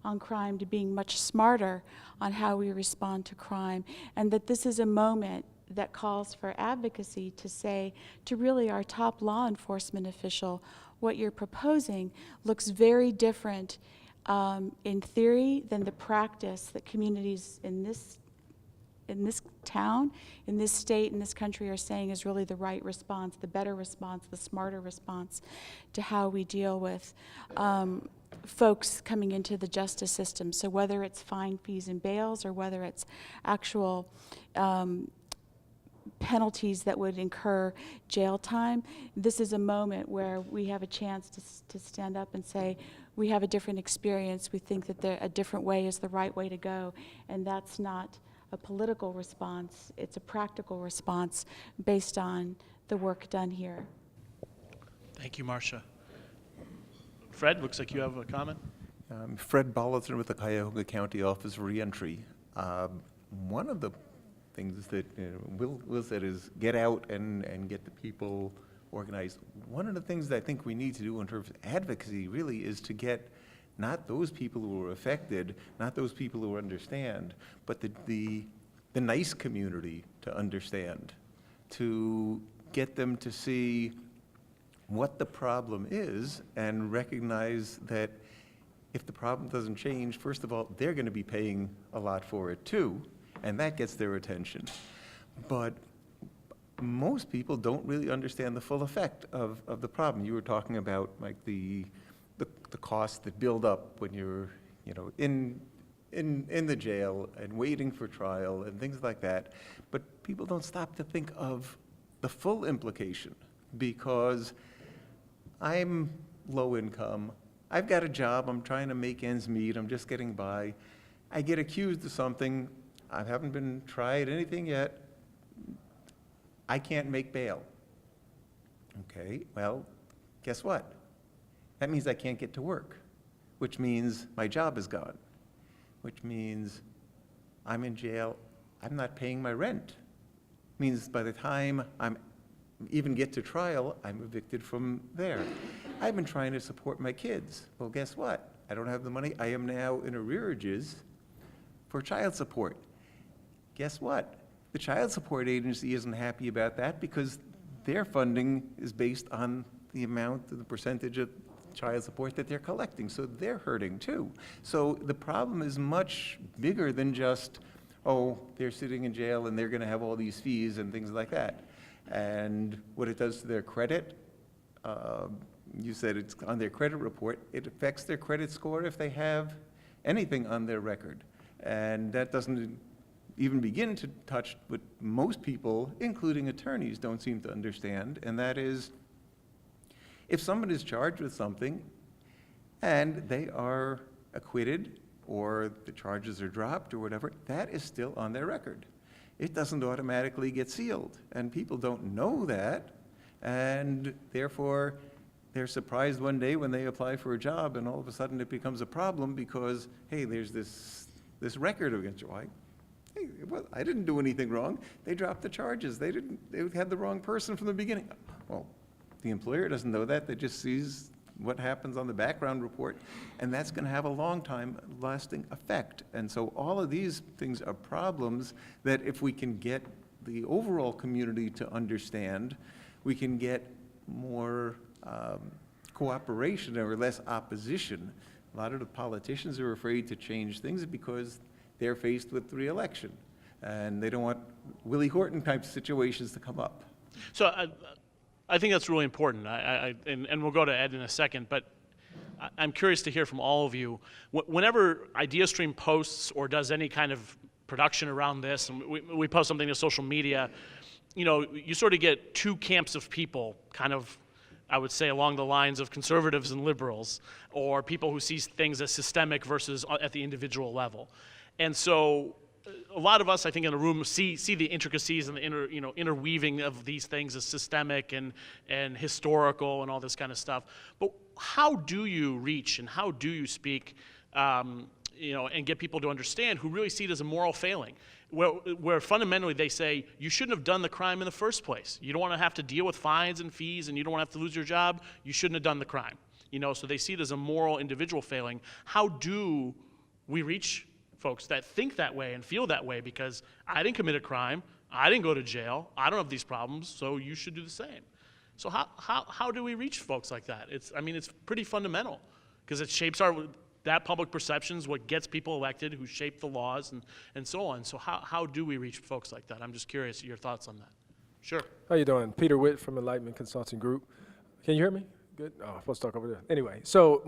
S8: on crime to being much smarter on how we respond to crime, and that this is a moment that calls for advocacy to say to really our top law enforcement official, what you're proposing looks very different in theory than the practice that communities in this town, in this state, in this country are saying is really the right response, the better response, the smarter response to how we deal with folks coming into the justice system. So whether it's fine, fees, and bails, or whether it's actual penalties that would incur jail time, this is a moment where we have a chance to stand up and say, we have a different experience, we think that a different way is the right way to go, and that's not a political response, it's a practical response based on the work done here.
S1: Thank you, Marcia. Fred, looks like you have a comment.
S9: Fred Bolliton with the Cuyahoga County Office of Reentry. One of the things that Will said is get out and get the people organized. One of the things that I think we need to do in terms of advocacy really is to get not those people who are affected, not those people who understand, but the nice community to understand, to get them to see what the problem is and recognize that if the problem doesn't change, first of all, they're going to be paying a lot for it too, and that gets their attention. But most people don't really understand the full effect of the problem. You were talking about like the costs that build up when you're in the jail and waiting for trial and things like that. But people don't stop to think of the full implication, because I'm low income, I've got a job, I'm trying to make ends meet, I'm just getting by. I get accused of something, I haven't been tried anything yet, I can't make bail. Okay, well, guess what? That means I can't get to work, which means my job is gone, which means I'm in jail, I'm not paying my rent. Means by the time I'm even get to trial, I'm evicted from there. I've been trying to support my kids. Well, guess what? I don't have the money. I am now in arrearages for child support. Guess what? The child support agency isn't happy about that because their funding is based on the amount, the percentage of child support that they're collecting, so they're hurting too. So the problem is much bigger than just, oh, they're sitting in jail and they're going to have all these fees and things like that. And what it does to their credit, you said it's on their credit report. It affects their credit score if they have anything on their record. And that doesn't even begin to touch what most people, including attorneys, don't seem to understand, and that is, if someone is charged with something and they are acquitted or the charges are dropped or whatever, that is still on their record. It doesn't automatically get sealed, and people don't know that, and therefore they're surprised one day when they apply for a job and all of a sudden it becomes a problem because, hey, there's this record against you. Hey, well, I didn't do anything wrong. They dropped the charges. They had the wrong person from the beginning. Well, the employer doesn't know that. They just sees what happens on the background report, and that's going to have a long time lasting effect. And so all of these things are problems that if we can get the overall community to understand, we can get more cooperation or less opposition. A lot of the politicians are afraid to change things because they're faced with re-election, and they don't want Willie Horton type situations to come up.
S1: So I think that's really important, and we'll go to Ed in a second, but I'm curious to hear from all of you. Whenever ideastream posts or does any kind of production around this, and we post something to social media, you know, you sort of get two camps of people, kind of, I would say, along the lines of conservatives and liberals, or people who see things as systemic versus at the individual level. And so a lot of us, I think, in the room see the intricacies and the interweaving of these things as systemic and historical and all this kind of stuff. But how do you reach and how do you speak, and get people to understand who really see it as a moral failing, where fundamentally they say you shouldn't have done the crime in the first place. You don't want to have to deal with fines and fees, and you don't want to have to lose your job. You shouldn't have done the crime. So they see it as a moral individual failing. How do we reach folks that think that way and feel that way? Because I didn't commit a crime, I didn't go to jail, I don't have these problems, so you should do the same. So how do we reach folks like that? It's pretty fundamental, because it shapes that public perception is what gets people elected, who shape the laws and so on. So how do we reach folks like that? I'm just curious your thoughts on that. Sure.
S10: How you doing? Peter Witt from Enlightenment Consulting Group. Can you hear me? Good. Oh, I'm supposed to talk over there. Anyway, so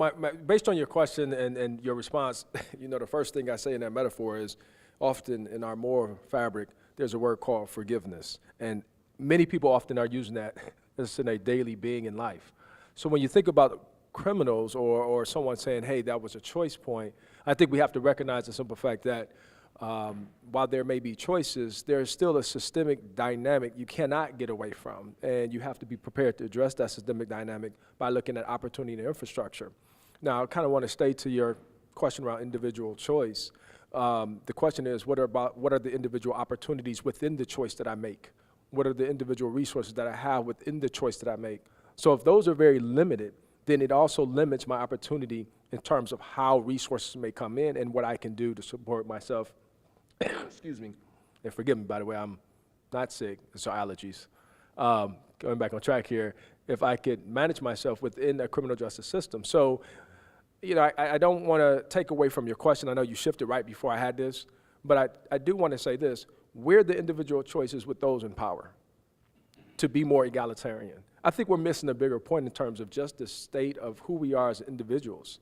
S10: based on your question and your response, the first thing I say in that metaphor is often in our moral fabric, there's a word called forgiveness. And many people often are using that as in a daily being in life. So when you think about criminals or someone saying, hey, that was a choice point, I think we have to recognize the simple fact that while there may be choices, there's still a systemic dynamic you cannot get away from, and you have to be prepared to address that systemic dynamic by looking at opportunity and infrastructure. Now, I kind of want to stay to your question around individual choice. The question is, what are the individual opportunities within the choice that I make? What are the individual resources that I have within the choice that I make? So if those are very limited, then it also limits my opportunity in terms of how resources may come in and what I can do to support myself. Excuse me, and forgive me, by the way, I'm not sick, it's our allergies. Going back on track here, if I could manage myself within a criminal justice system. So, I don't want to take away from your question. I know you shifted right before I had this, but I do want to say this. We're the individual choices with those in power to be more egalitarian. I think we're missing a bigger point in terms of just the state of who we are as individuals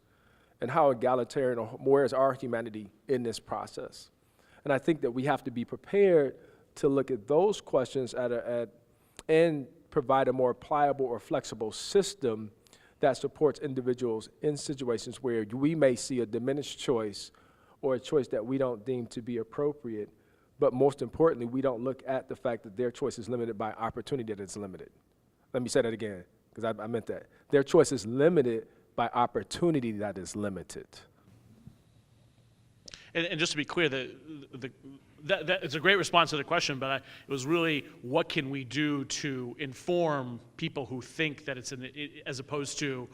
S10: and how egalitarian or where is our humanity in this process. And I think that we have to be prepared to look at those questions and provide a more pliable or flexible system that supports individuals in situations where we may see a diminished choice or a choice that we don't deem to be appropriate. But most importantly, we don't look at the fact that their choice is limited by opportunity that is limited. Let me say that again, because I meant that. Their choice is limited by opportunity that is limited.
S1: And just to be clear, that it's a great response to the question, but it was really, what can we do to inform people who think that it's as opposed to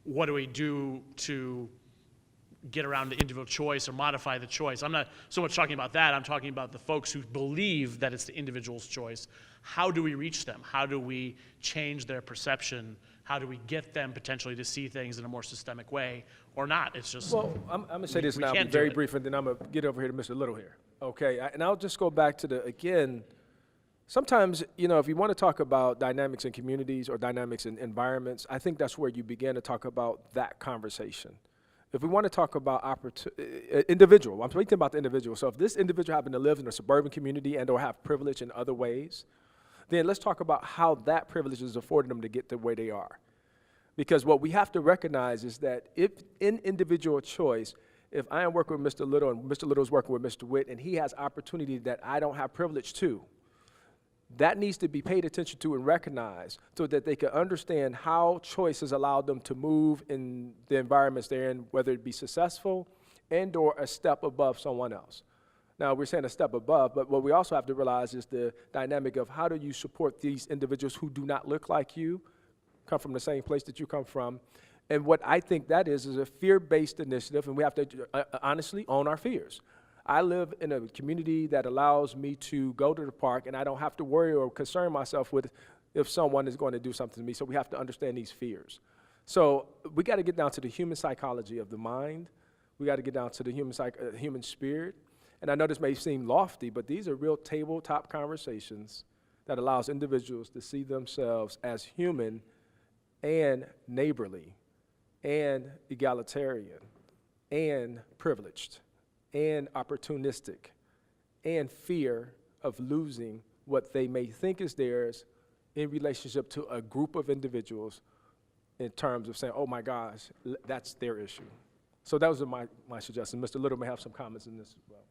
S1: what do we do to get around the individual choice or modify the choice. I'm not so much talking about that. I'm talking about the folks who believe that it's the individual's choice. How do we reach them? How do we change their perception? How do we get them potentially to see things in a more systemic way or not? It's just. Well,
S10: I'm going to say this now, very brief, and then I'm going to get over here to Mr. Little here. Okay, and I'll just go back to again, Sometimes, if you want to talk about dynamics in communities or dynamics in environments, I think that's where you begin to talk about that conversation. If we want to talk about individual, I'm speaking about the individual. So if this individual happened to live in a suburban community and or have privilege in other ways, then let's talk about how that privilege is afforded them to get to where they are. Because what we have to recognize is that if in individual choice, if I am working with Mr. Little and Mr. Little is working with Mr. Witt and he has opportunity that I don't have privilege to, that needs to be paid attention to and recognized so that they can understand how choice has allowed them to move in the environments they're in, whether it be successful and or a step above someone else. Now, we're saying a step above, but what we also have to realize is the dynamic of how do you support these individuals who do not look like you, come from the same place that you come from. And what I think that is a fear-based initiative, and we have to honestly own our fears. I live in a community that allows me to go to the park and I don't have to worry or concern myself with if someone is going to do something to me, so we have to understand these fears. So we got to get down to the human psychology of the mind. We got to get down to the human spirit. And I know this may seem lofty, but these are real tabletop conversations that allows individuals to see themselves as human and neighborly and egalitarian and privileged and opportunistic and fear of losing what they may think is theirs in relationship to a group of individuals in terms of saying, oh my gosh, that's their issue. So that was my suggestion. Mr. Little may have some comments in this as well.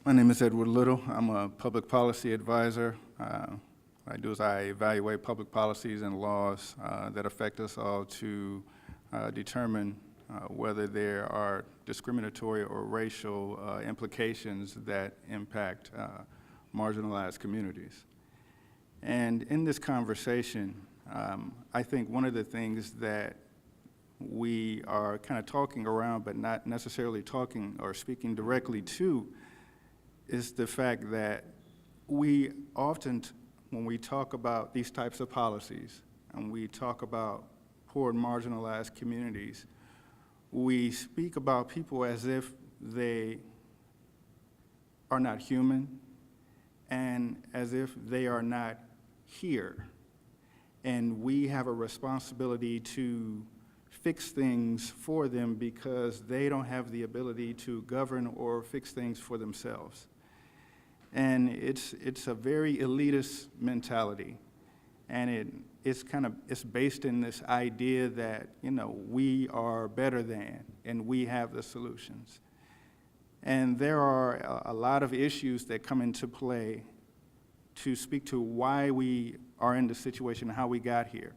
S11: My name is Edward Little. I'm a public policy advisor. What I do is I evaluate public policies and laws that affect us all to determine whether there are discriminatory or racial implications that impact marginalized communities. And in this conversation, I think one of the things that we are kind of talking around but not necessarily talking or speaking directly to is the fact that we often, when we talk about these types of policies and we talk about poor and marginalized communities, we speak about people as if they are not human and as if they are not here. And we have a responsibility to fix things for them because they don't have the ability to govern or fix things for themselves. And it's a very elitist mentality. And it's based in this idea that, we are better than, and we have the solutions. And there are a lot of issues that come into play to speak to why we are in the situation and how we got here,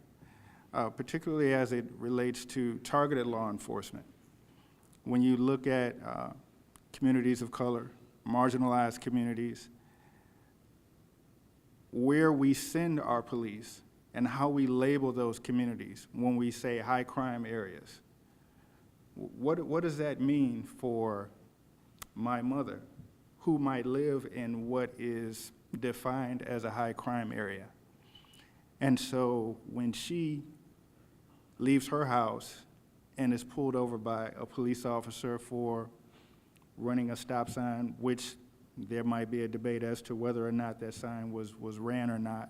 S11: particularly as it relates to targeted law enforcement. When you look at communities of color, marginalized communities, where we send our police and how we label those communities when we say high crime areas. What does that mean for my mother, who might live in what is defined as a high crime area? And so when she leaves her house and is pulled over by a police officer for running a stop sign, which there might be a debate as to whether or not that sign was ran or not,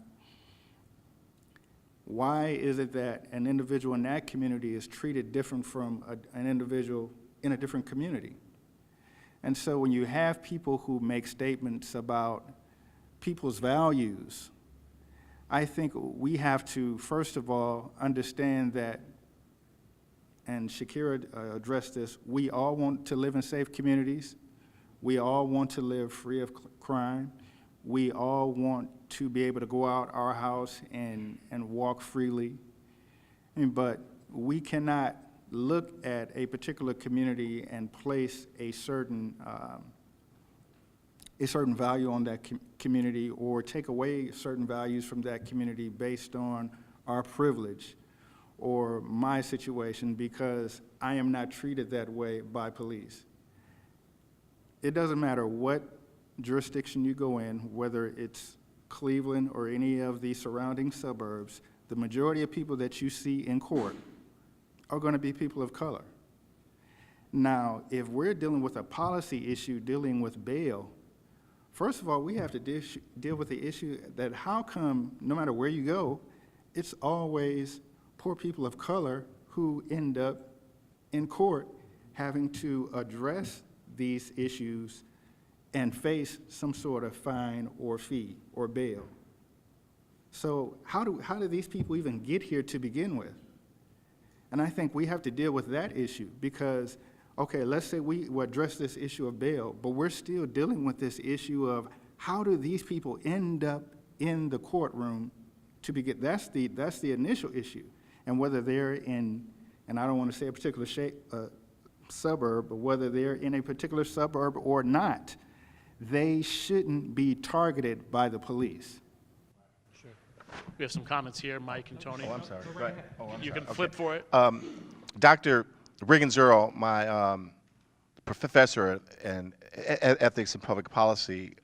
S11: why is it that an individual in that community is treated different from an individual in a different community? And so when you have people who make statements about people's values, I think we have to, first of all, understand that, and Shakira addressed this, we all want to live in safe communities. We all want to live free of crime. We all want to be able to go out our house and walk freely. But we cannot look at a particular community and place a certain value on that community or take away certain values from that community based on our privilege or my situation because I am not treated that way by police. It doesn't matter what jurisdiction you go in, whether it's Cleveland or any of the surrounding suburbs, the majority of people that you see in court are going to be people of color. Now, if we're dealing with a policy issue dealing with bail, First of all, we have to deal with the issue that how come, no matter where you go, it's always poor people of color who end up in court having to address these issues and face some sort of fine or fee or bail. So how do these people even get here to begin with? And I think we have to deal with that issue because, okay, let's say we address this issue of bail, but we're still dealing with this issue of how do these people end up in the courtroom to begin? That's the initial issue. And whether they're in, and I don't want to say a particular suburb, but whether they're in a particular suburb or not, they shouldn't be targeted by the police.
S1: We have some comments here, Mike and Tony.
S4: Oh, I'm sorry. Right. Oh, I'm
S1: You
S4: sorry.
S1: can flip for it.
S4: Dr. Riggins-Earl, my professor in ethics and public policy,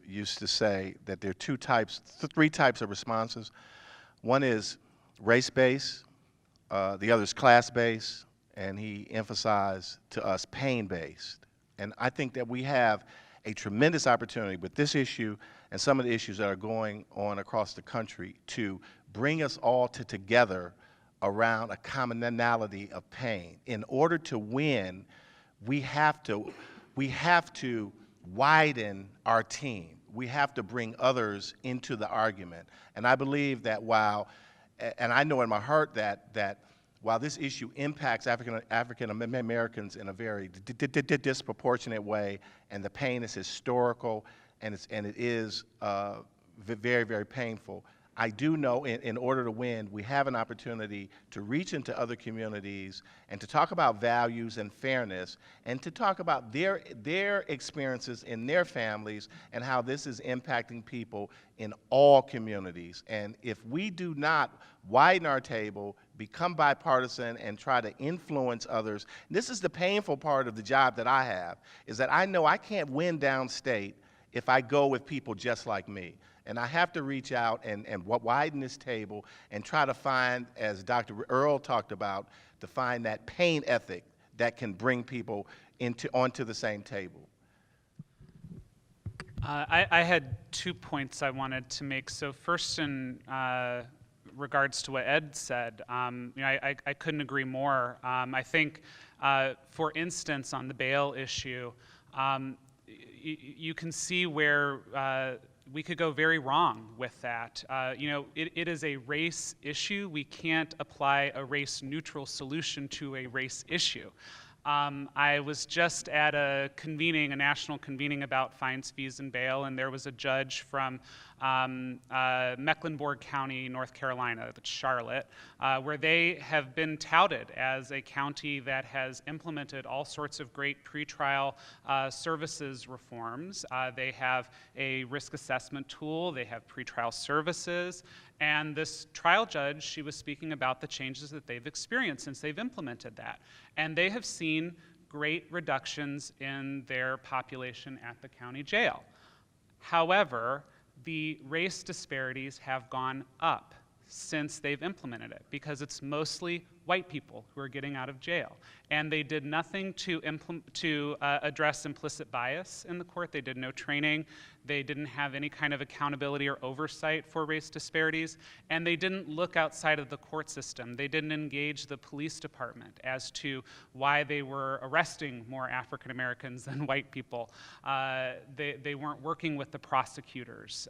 S4: used to say that there are three types of responses. One is race-based, the other is class-based, and he emphasized to us pain-based. And I think that we have a tremendous opportunity with this issue and some of the issues that are going on across the country to bring us all together around a commonality of pain. In order to win, we have to widen our team. We have to bring others into the argument. And I believe that and I know in my heart that while this issue impacts African Americans in a very disproportionate way, and the pain is historical, and it is very, very painful, I do know in order to win, we have an opportunity to reach into other communities and to talk about values and fairness and to talk about their experiences in their families and how this is impacting people in all communities. And if we do not widen our table, become bipartisan, and try to influence others, this is the painful part of the job that I have, is that I know I can't win downstate if I go with people just like me. And I have to reach out and widen this table and try to find, as Dr. Earl talked about, to find that pain ethic that can bring people onto the same table.
S3: I had 2 points I wanted to make. So first, in regards to what Ed said, I couldn't agree more. I think, for instance, on the bail issue, you can see where we could go very wrong with that. It is a race issue. We can't apply a race-neutral solution to a race issue. I was just at a national convening about fines, fees, and bail, and there was a judge from Mecklenburg County, North Carolina, that's Charlotte, where they have been touted as a county that has implemented all sorts of great pretrial services reforms. They have a risk assessment tool, they have pretrial services, and this trial judge, she was speaking about the changes that they've experienced since they've implemented that. And they have seen great reductions in their population at the county jail. However, the race disparities have gone up since they've implemented it because it's mostly white people who are getting out of jail. And they did nothing to address implicit bias in the court. They did no training. They didn't have any kind of accountability or oversight for race disparities. And they didn't look outside of the court system. They didn't engage the police department as to why they were arresting more African Americans than white people. They weren't working with the prosecutors.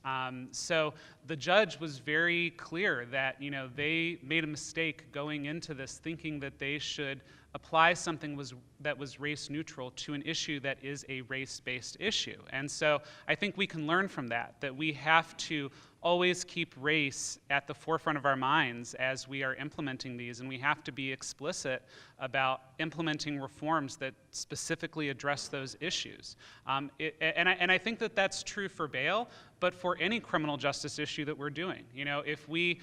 S3: So the judge was very clear that they made a mistake going into this thinking that they should apply something that was race neutral to an issue that is a race-based issue. And so I think we can learn from that we have to always keep race at the forefront of our minds as we are implementing these, and we have to be explicit about implementing reforms that specifically address those issues. And I think that that's true for bail, but for any criminal justice issue that we're doing. If we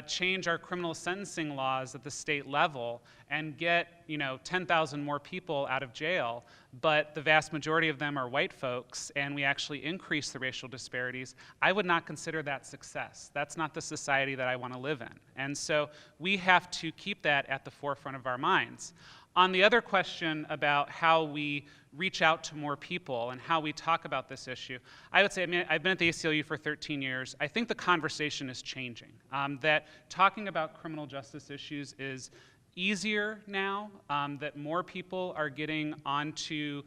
S3: change our criminal sentencing laws at the state level and get 10,000 more people out of jail, but the vast majority of them are white folks, and we actually increase the racial disparities, I would not consider that success. That's not the society that I want to live in. And so we have to keep that at the forefront of our minds. On the other question about how we reach out to more people and how we talk about this issue. I would say, I mean, I've been at the ACLU for 13 years. I think the conversation is changing. That talking about criminal justice issues is easier now, that more people are getting onto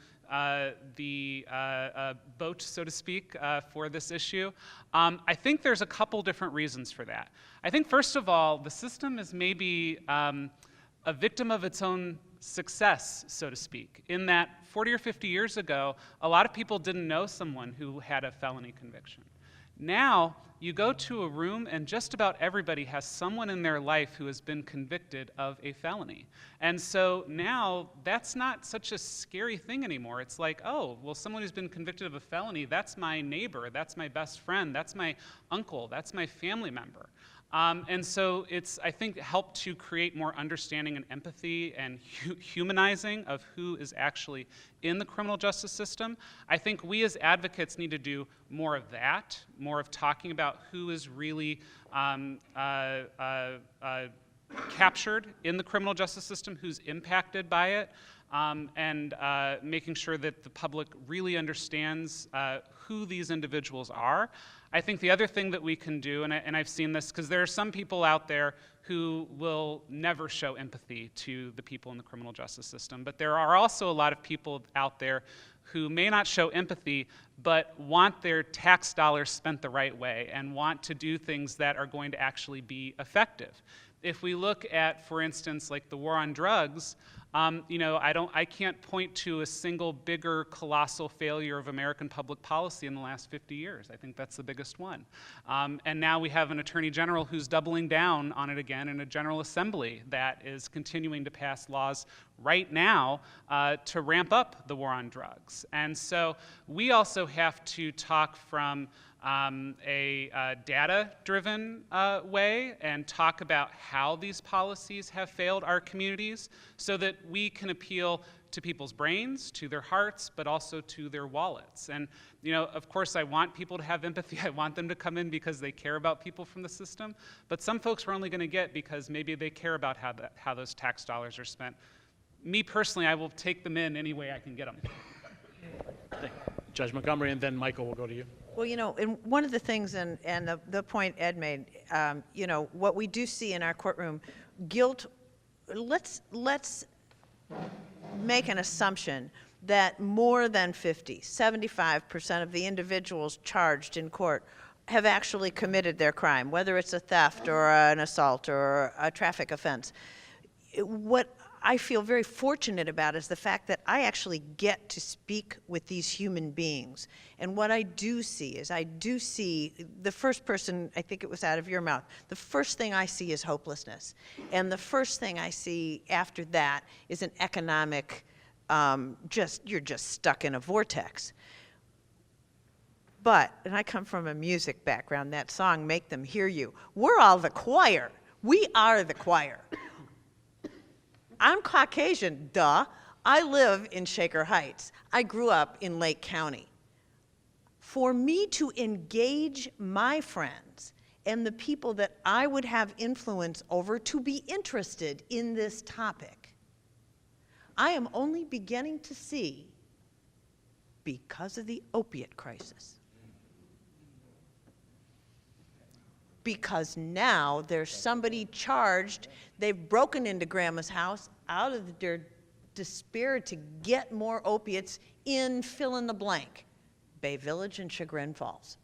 S3: the boat, so to speak, for this issue. I think there's a couple different reasons for that. I think, first of all, the system is maybe a victim of its own success, so to speak, in that 40 or 50 years ago, a lot of people didn't know someone who had a felony conviction. Now, you go to a room and just about everybody has someone in their life who has been convicted of a felony. And so now that's not such a scary thing anymore. It's like, oh, well, someone who's been convicted of a felony, that's my neighbor, that's my best friend, that's my uncle, that's my family member. And so it's, I think, helped to create more understanding and empathy and humanizing of who is actually in the criminal justice system. I think we as advocates need to do more of that, more of talking about who is really captured in the criminal justice system, who's impacted by it, and making sure that the public really understands who these individuals are. I think the other thing that we can do, and I've seen this, because there are some people out there who will never show empathy to the people in the criminal justice system, but there are also a lot of people out there who may not show empathy, but want their tax dollars spent the right way and want to do things that are going to actually be effective. If we look at, for instance, like the war on drugs, you know, I can't point to a single bigger colossal failure of American public policy in the last 50 years. I think that's the biggest one. And now we have an attorney general who's doubling down on it again, and a General Assembly that is continuing to pass laws right now to ramp up the war on drugs. And so we also have to talk from a data-driven way and talk about how these policies have failed our communities so that we can appeal to people's brains, to their hearts, but also to their wallets. And, you know, of course, I want people to have empathy. I want them to come in because they care about people from the system. But some folks we're only going to get because maybe they care about how those tax dollars are spent. Me personally, I will take them in any way I can get them.
S1: Judge Montgomery, and then Michael will go to you.
S2: Well, you know, and one of the things, and the point Ed made, you know, what we do see in our courtroom, guilt, let's make an assumption that more than 75% of the individuals charged in court have actually committed their crime, whether it's a theft or an assault or a traffic offense. What I feel very fortunate about is the fact that I actually get to speak with these human beings. And what I do see is the first person, I think it was out of your mouth, the first thing I see is hopelessness. And the first thing I see after that is an economic, you're just stuck in a vortex. But, and I come from a music background, that song, Make Them Hear You. We're all the choir. We are the choir. I'm Caucasian, duh. I live in Shaker Heights. I grew up in Lake County. For me to engage my friends and the people that I would have influence over to be interested in this topic, I am only beginning to see because of the opiate crisis. Because now there's somebody charged, they've broken into grandma's house out of their despair to get more opiates in fill in the blank, Bay Village and Chagrin Falls.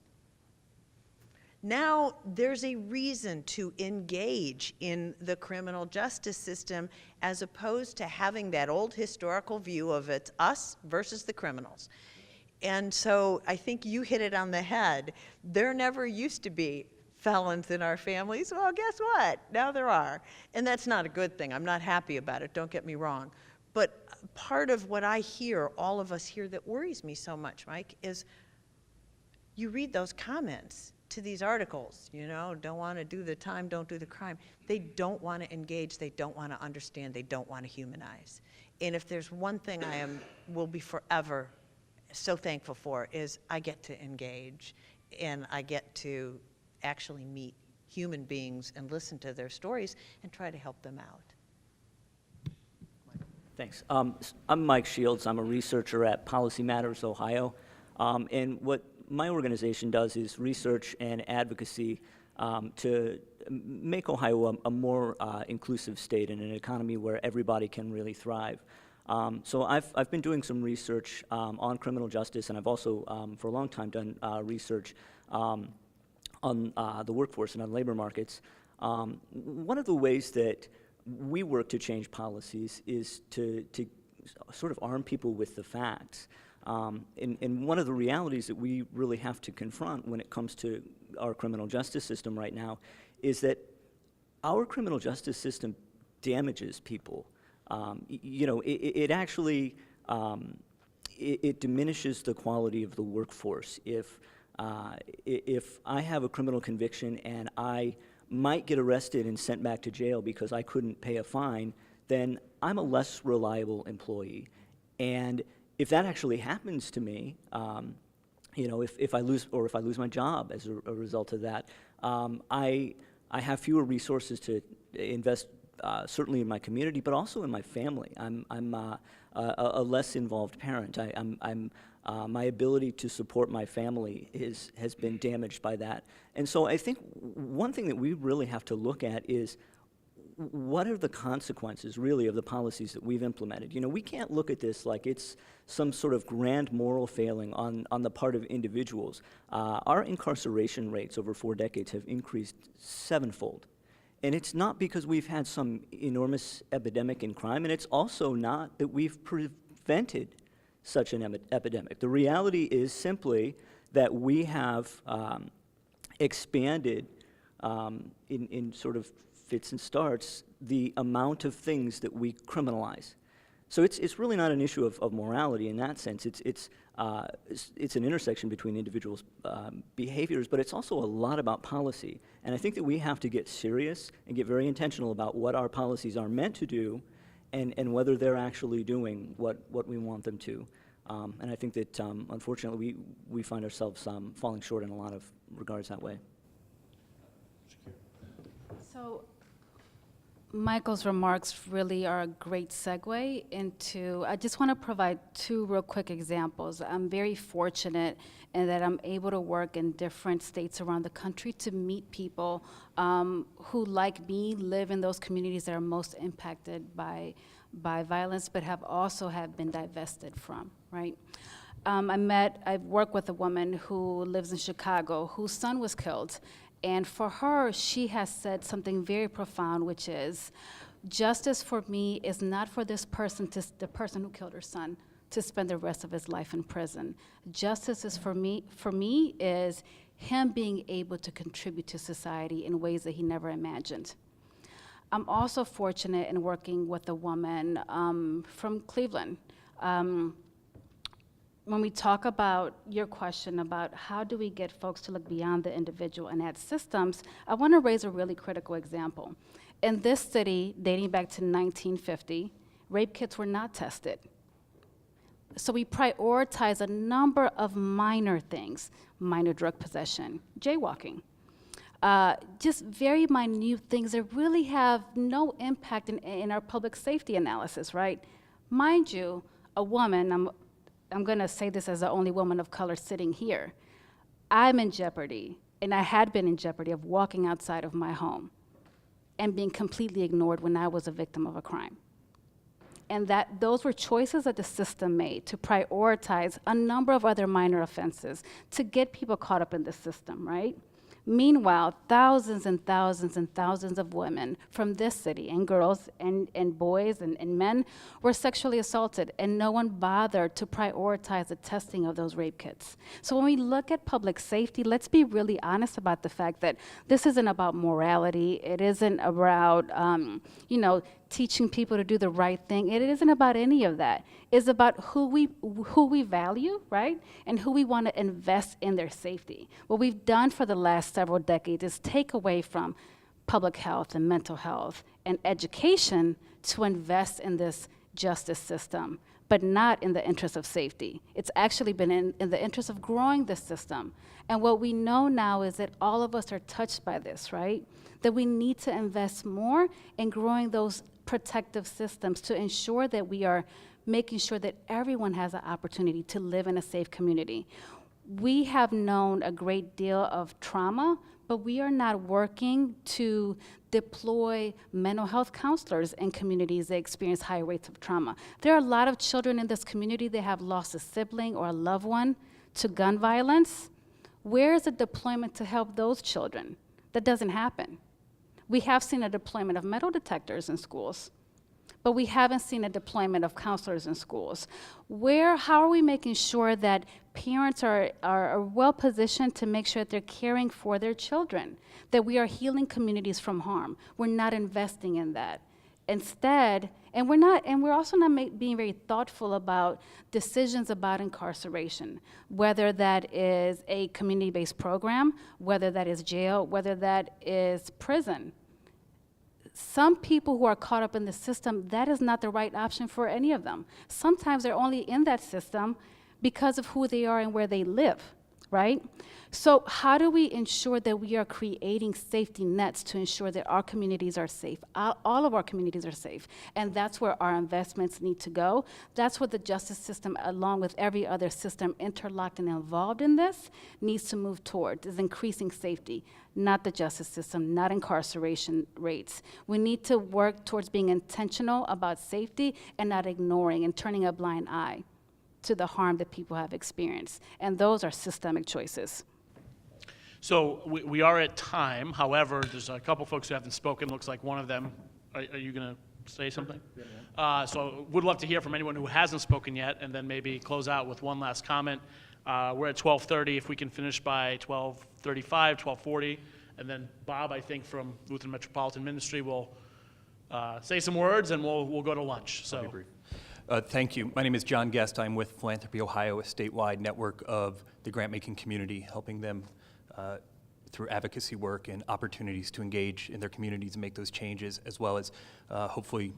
S2: Now there's a reason to engage in the criminal justice system as opposed to having that old historical view of it's us versus the criminals. And so I think you hit it on the head. There never used to be felons in our families. Well, guess what? Now there are. And that's not a good thing. I'm not happy about it, don't get me wrong. But part of what I hear, all of us hear, that worries me so much, Mike, is you read those comments to these articles, you know, don't want to do the time, don't do the crime. They don't want to engage, they don't want to understand, they don't want to humanize. And if there's one thing will be forever so thankful for, is I get to engage and I get to actually meet human beings and listen to their stories and try to help them out.
S12: Thanks. I'm Mike Shields. I'm a researcher at Policy Matters, Ohio. And what my organization does is research and advocacy to make Ohio a more inclusive state and an economy where everybody can really thrive. So I've been doing some research on criminal justice, and I've also, for a long time, done research on the workforce and on labor markets. One of the ways that we work to change policies is to sort of arm people with the facts. And one of the realities that we really have to confront when it comes to our criminal justice system right now is that our criminal justice system damages people. You know, it actually, it diminishes the quality of the workforce. If I have a criminal conviction and I might get arrested and sent back to jail because I couldn't pay a fine, then I'm a less reliable employee. And if that actually happens to me, you know, if I lose my job as a result of that, I have fewer resources to invest certainly in my community, but also in my family. I'm a less involved parent. My ability to support my family has been damaged by that. And so I think one thing that we really have to look at is what are the consequences, really, of the policies that we've implemented? You know, we can't look at this like it's some sort of grand moral failing on the part of individuals. Our incarceration rates over 4 decades have increased 7-fold. And it's not because we've had some enormous epidemic in crime, and it's also not that we've prevented such an epidemic. The reality is simply that we have expanded in sort of fits and starts the amount of things that we criminalize. So it's really not an issue of morality in that sense. It's an intersection between individuals' behaviors, but it's also a lot about policy. And I think that we have to get serious and get very intentional about what our policies are meant to do and whether they're actually doing what we want them to. And I think that, unfortunately, we find ourselves falling short in a lot of regards that way.
S5: So Michael's remarks really are a great segue into, I just want to provide 2 real quick examples. I'm very fortunate in that I'm able to work in different states around the country to meet people who, like me, live in those communities that are most impacted by violence, but have been divested from, right? I've worked with a woman who lives in Chicago whose son was killed. And for her, she has said something very profound, which is, justice for me is not for this person, the person who killed her son, to spend the rest of his life in prison. Justice is for me is him being able to contribute to society in ways that he never imagined. I'm also fortunate in working with a woman from Cleveland. When we talk about your question about how do we get folks to look beyond the individual and add systems, I want to raise a really critical example. In this city, dating back to 1950, rape kits were not tested. So we prioritize a number of minor things, minor drug possession, jaywalking, just very minute things that really have no impact in our public safety analysis, right? Mind you, a woman, I'm going to say this as the only woman of color sitting here. I'm in jeopardy, and I had been in jeopardy of walking outside of my home and being completely ignored when I was a victim of a crime. And those were choices that the system made to prioritize a number of other minor offenses to get people caught up in the system, right? Meanwhile, thousands and thousands and thousands of women from this city, and girls and boys and men, were sexually assaulted, and no one bothered to prioritize the testing of those rape kits. So when we look at public safety, let's be really honest about the fact that this isn't about morality. It isn't about, teaching people to do the right thing. It isn't about any of that. It's about who we value, right? And who we want to invest in their safety. What we've done for the last several decades is take away from public health and mental health and education to invest in this justice system, but not in the interest of safety. It's actually been in the interest of growing this system. And what we know now is that all of us are touched by this, right? That we need to invest more in growing those protective systems to ensure that we are making sure that everyone has an opportunity to live in a safe community. We have known a great deal of trauma, but we are not working to deploy mental health counselors in communities that experience high rates of trauma. There are a lot of children in this community that have lost a sibling or a loved one to gun violence. Where is the deployment to help those children? That doesn't happen. We have seen a deployment of metal detectors in schools, but we haven't seen a deployment of counselors in schools. How are we making sure that parents are well positioned to make sure that they're caring for their children, that we are healing communities from harm? We're not investing in that. Instead, and we're also not being very thoughtful about decisions about incarceration, whether that is a community-based program, whether that is jail, whether that is prison. Some people who are caught up in the system, that is not the right option for any of them. Sometimes they're only in that system because of who they are and where they live, right? So how do we ensure that we are creating safety nets to ensure that our communities are safe? All of our communities are safe, and that's where our investments need to go. That's what the justice system, along with every other system interlocked and involved in this, needs to move toward, is increasing safety, not the justice system, not incarceration rates. We need to work towards being intentional about safety and not ignoring and turning a blind eye to the harm that people have experienced. And those are systemic choices.
S1: So we are at time. However, there's a couple folks who haven't spoken. Looks like one of them. Are you going to say something? So would love to hear from anyone who hasn't spoken yet, and then maybe close out with one last comment. We're at 12:30. If we can finish by 12:35, 12:40, and then Bob, I think, from Lutheran Metropolitan Ministry will say some words, and we'll go to lunch. So.
S13: I'll be brief. Thank you. My name is John Guest. I'm with Philanthropy Ohio, a statewide network of the grant-making community, helping them through advocacy work and opportunities to engage in their communities and make those changes, as well as hopefully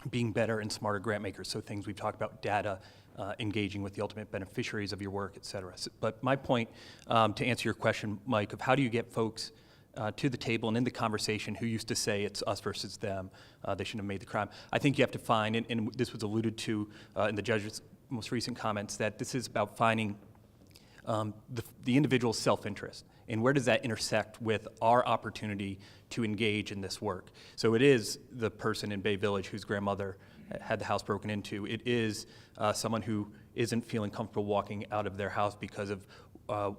S13: being better and smarter grant makers. So things we've talked about, data, engaging with the ultimate beneficiaries of your work, et cetera. But my point, to answer your question, Mike, of how do you get folks to the table and in the conversation who used to say it's us versus them, they shouldn't have made the crime. I think you have to find, and this was alluded to in the judge's most recent comments, that this is about finding the individual's self-interest, and where does that intersect with our opportunity to engage in this work. So it is the person in Bay Village whose grandmother had the house broken into. It is someone who isn't feeling comfortable walking out of their house because of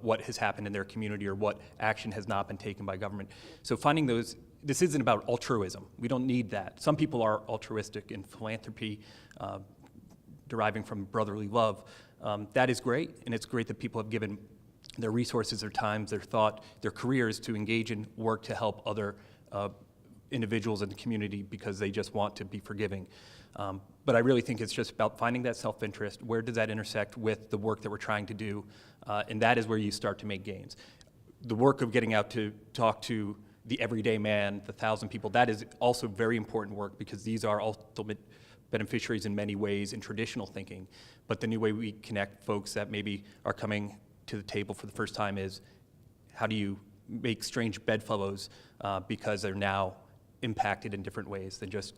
S13: what has happened in their community or what action has not been taken by government. So finding those, this isn't about altruism. We don't need that. Some people are altruistic in philanthropy, deriving from brotherly love. That is great, and it's great that people have given their resources, their time, their thought, their careers to engage in work to help other individuals in the community because they just want to be forgiving. But I really think it's just about finding that self-interest. Where does that intersect with the work that we're trying to do? And that is where you start to make gains. The work of getting out to talk to the everyday man, the 1,000 people, that is also very important work because these are ultimate beneficiaries in many ways in traditional thinking. But the new way we connect folks that maybe are coming to the table for the first time is how do you make strange bedfellows because they're now impacted in different ways than just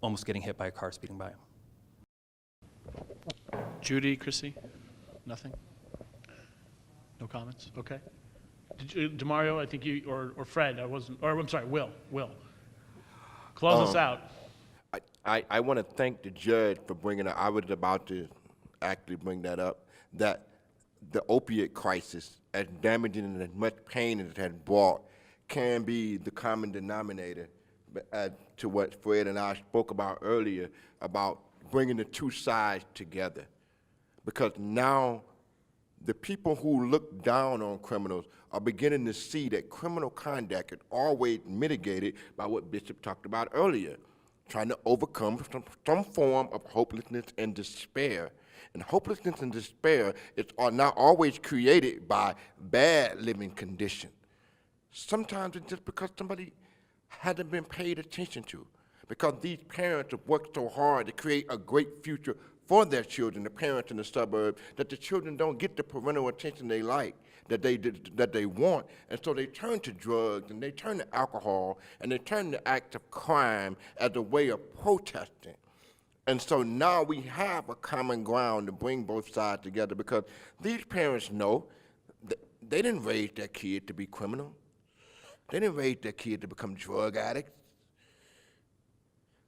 S13: almost getting hit by a car speeding by.
S1: Judy, Chrissy, nothing? No comments? Okay. DeMario, I think you, or Fred, I'm sorry, Will. Close us out.
S7: I want to thank the judge for bringing up, I was about to actually bring that up, that the opiate crisis, as damaging and as much pain as it has brought, can be the common denominator to what Fred and I spoke about earlier, about bringing the two sides together. Because now the people who look down on criminals are beginning to see that criminal conduct is always mitigated by what Bishop talked about earlier, trying to overcome some form of hopelessness and despair. And hopelessness and despair are not always created by bad living conditions. Sometimes it's just because somebody hasn't been paid attention to, because these parents have worked so hard to create a great future for their children, the parents in the suburbs, that the children don't get the parental attention they like. that they want, and so they turn to drugs, and they turn to alcohol, and they turn to acts of crime as a way of protesting. And so now we have a common ground to bring both sides together, because these parents know that they didn't raise their kid to be criminal. They didn't raise their kid to become drug addicts.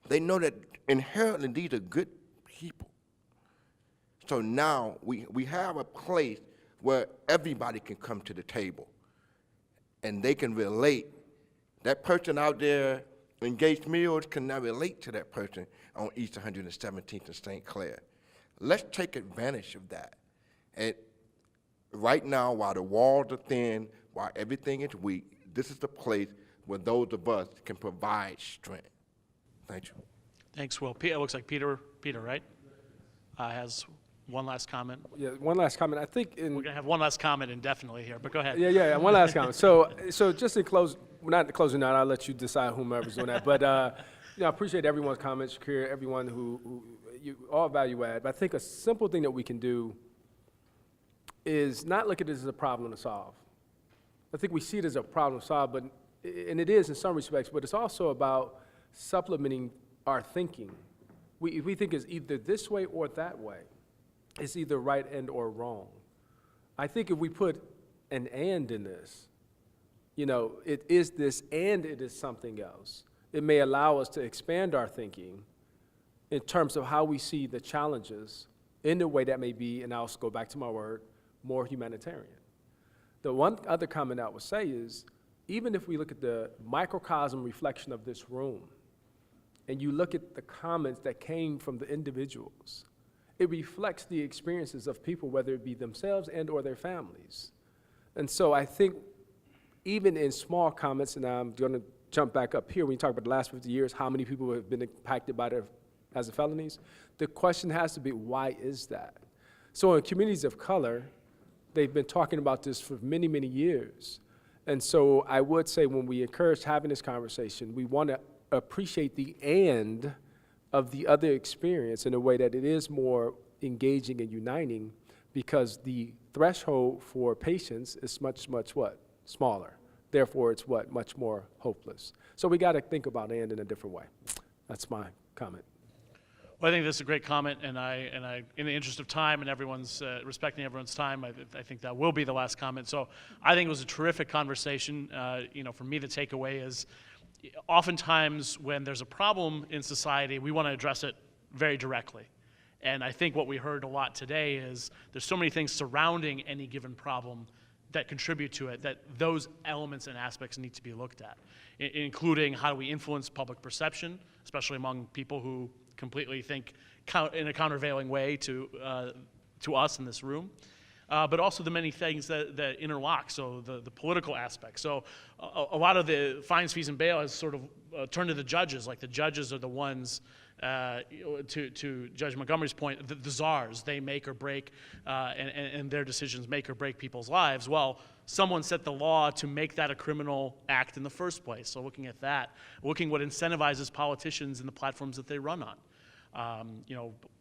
S7: They know that inherently these are good people. So now we have a place where everybody can come to the table and they can relate. That person out there in Gates Mills can now relate to that person on East 117th and St. Clair. Let's take advantage of that. And right now, while the walls are thin, while everything is weak, this is the place where those of us can provide strength. Thank you.
S1: Thanks, Will. It looks like Peter, right, has one last comment.
S10: Yeah, one last comment. I think
S1: We're going to have one last comment indefinitely here, but go ahead.
S10: Yeah, one last comment. So just in close, not closing out, I'll let you decide whomever's doing that. But I appreciate everyone's comments, Shakira, everyone who you all value add. But I think a simple thing that we can do is not look at it as a problem to solve. I think we see it as a problem to solve, and it is in some respects, but it's also about supplementing our thinking. We think it's either this way or that way. It's either right and or wrong. I think if we put an and in this, it is this and it is something else, it may allow us to expand our thinking in terms of how we see the challenges in a way that may be, and I'll go back to my word, more humanitarian. The one other comment I would say is, even if we look at the microcosm reflection of this room, and you look at the comments that came from the individuals, it reflects the experiences of people, whether it be themselves and or their families. And so I think even in small comments, and I'm going to jump back up here, when you talk about the last 50 years, how many people have been impacted by as felonies, the question has to be, why is that? So in communities of color, they've been talking about this for many, many years. And so I would say when we encourage having this conversation, we want to appreciate the and of the other experience in a way that it is more engaging and uniting, because the threshold for patience is much, much what? Smaller. Therefore, it's what? Much more hopeless. So we got to think about and in a different way. That's my comment.
S1: Well, I think this is a great comment, and I, in the interest of time and everyone's respecting everyone's time, I think that will be the last comment. So I think it was a terrific conversation. For me, the takeaway is, oftentimes when there's a problem in society, we want to address it very directly. And I think what we heard a lot today is there's so many things surrounding any given problem that contribute to it, that those elements and aspects need to be looked at, including how do we influence public perception, especially among people who completely think in a countervailing way to us in this room. But also the many things that interlock, so the political aspect. So a lot of the fines, fees, and bail has sort of turned to the judges, like the judges are the ones, to Judge Montgomery's point, the czars, they make or break, and their decisions make or break people's lives. Well, someone set the law to make that a criminal act in the first place. So looking at that, looking what incentivizes politicians and the platforms that they run on.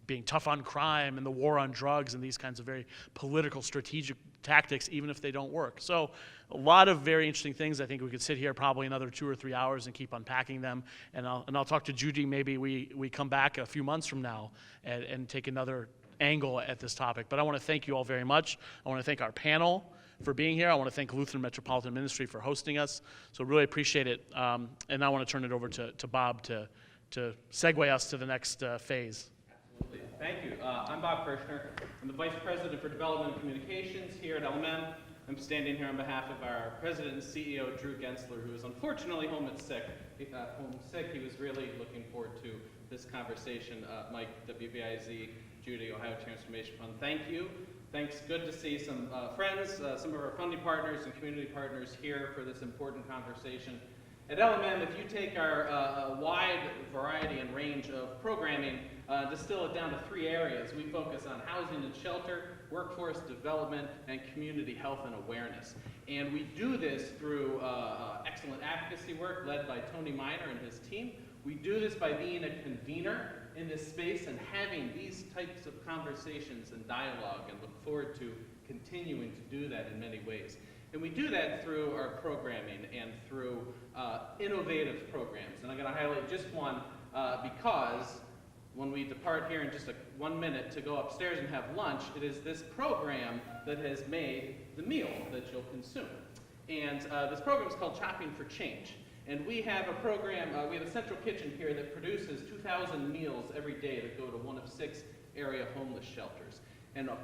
S1: Being tough on crime and the war on drugs and these kinds of very political, strategic tactics, even if they don't work. So a lot of very interesting things. I think we could sit here probably another 2 or 3 hours and keep unpacking them. And I'll talk to Judy. Maybe we come back a few months from now and take another angle at this topic. But I want to thank you all very much. I want to thank our panel for being here. I want to thank Lutheran Metropolitan Ministry for hosting us. So really appreciate it. And I want to turn it over to Bob to segue us to the next phase.
S3: Absolutely. Thank you. I'm Bob Brickner. I'm the Vice President for Development and Communications here at LMN. I'm standing here on behalf of our President and CEO, Drew Gensler, who is unfortunately home sick. He was really looking forward to this conversation. Mike, WBIZ, Judy, Ohio Transformation Fund, thank you. Thanks. Good to see some friends, some of our funding partners and community partners here for this important conversation. At LMM, if you take our wide variety and range of programming, distill it down to 3 areas. We focus on housing and shelter, workforce development, and community health and awareness. And we do this through excellent advocacy work led by Tony Miner and his team. We do this by being a convener in this space and having these types of conversations and dialogue, and look forward to continuing to do that in many ways. And we do that through our programming and through innovative programs. And I'm going to highlight just one because when we depart here in just 1 minute to go upstairs and have lunch, it is this program that has made the meal that you'll consume. And this program is called Chopping for Change. And we have a program, we have a central kitchen here that produces 2,000 meals every day that go to one of 6 area homeless shelters. And a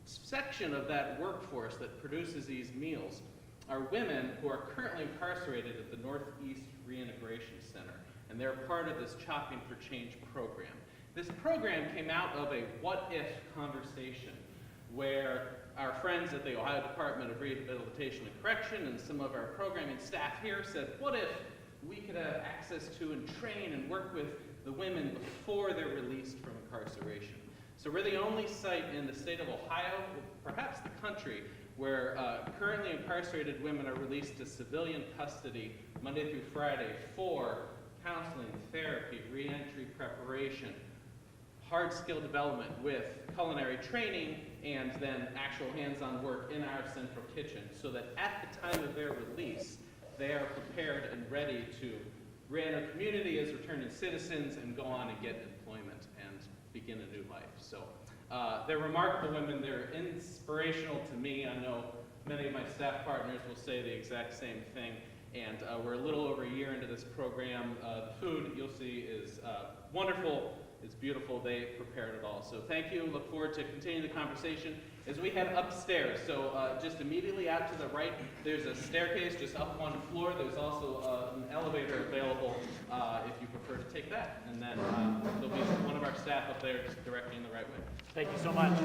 S3: section of that workforce that produces these meals are women who are currently incarcerated at the Northeast Reintegration Center. And they're part of this Chopping for Change program. This program came out of a what-if conversation where our friends at the Ohio Department of Rehabilitation and Correction and some of our programming staff here said, what if we could have access to and train and work with the women before they're released from incarceration? So we're the only site in the state of Ohio, perhaps the country, where currently incarcerated women are released to civilian custody Monday through Friday for counseling, therapy, reentry preparation, hard skill development with culinary training, and then actual hands-on work in our central kitchen, so that at the time of their release, they are prepared and ready to re-enter community as returning citizens and go on and get employment and begin a new life. So they're remarkable women. They're inspirational to me. I know many of my staff partners will say the exact same thing. And we're a little over a year into this program. The food, you'll see, is wonderful. It's beautiful. They prepared it all. So thank you. Look forward to continuing the conversation as we head upstairs. So just immediately out to the right, there's a staircase just up one floor. There's also an elevator available if you prefer to take that. And then there'll be one of our staff up there just directing the right way.
S1: Thank you so much.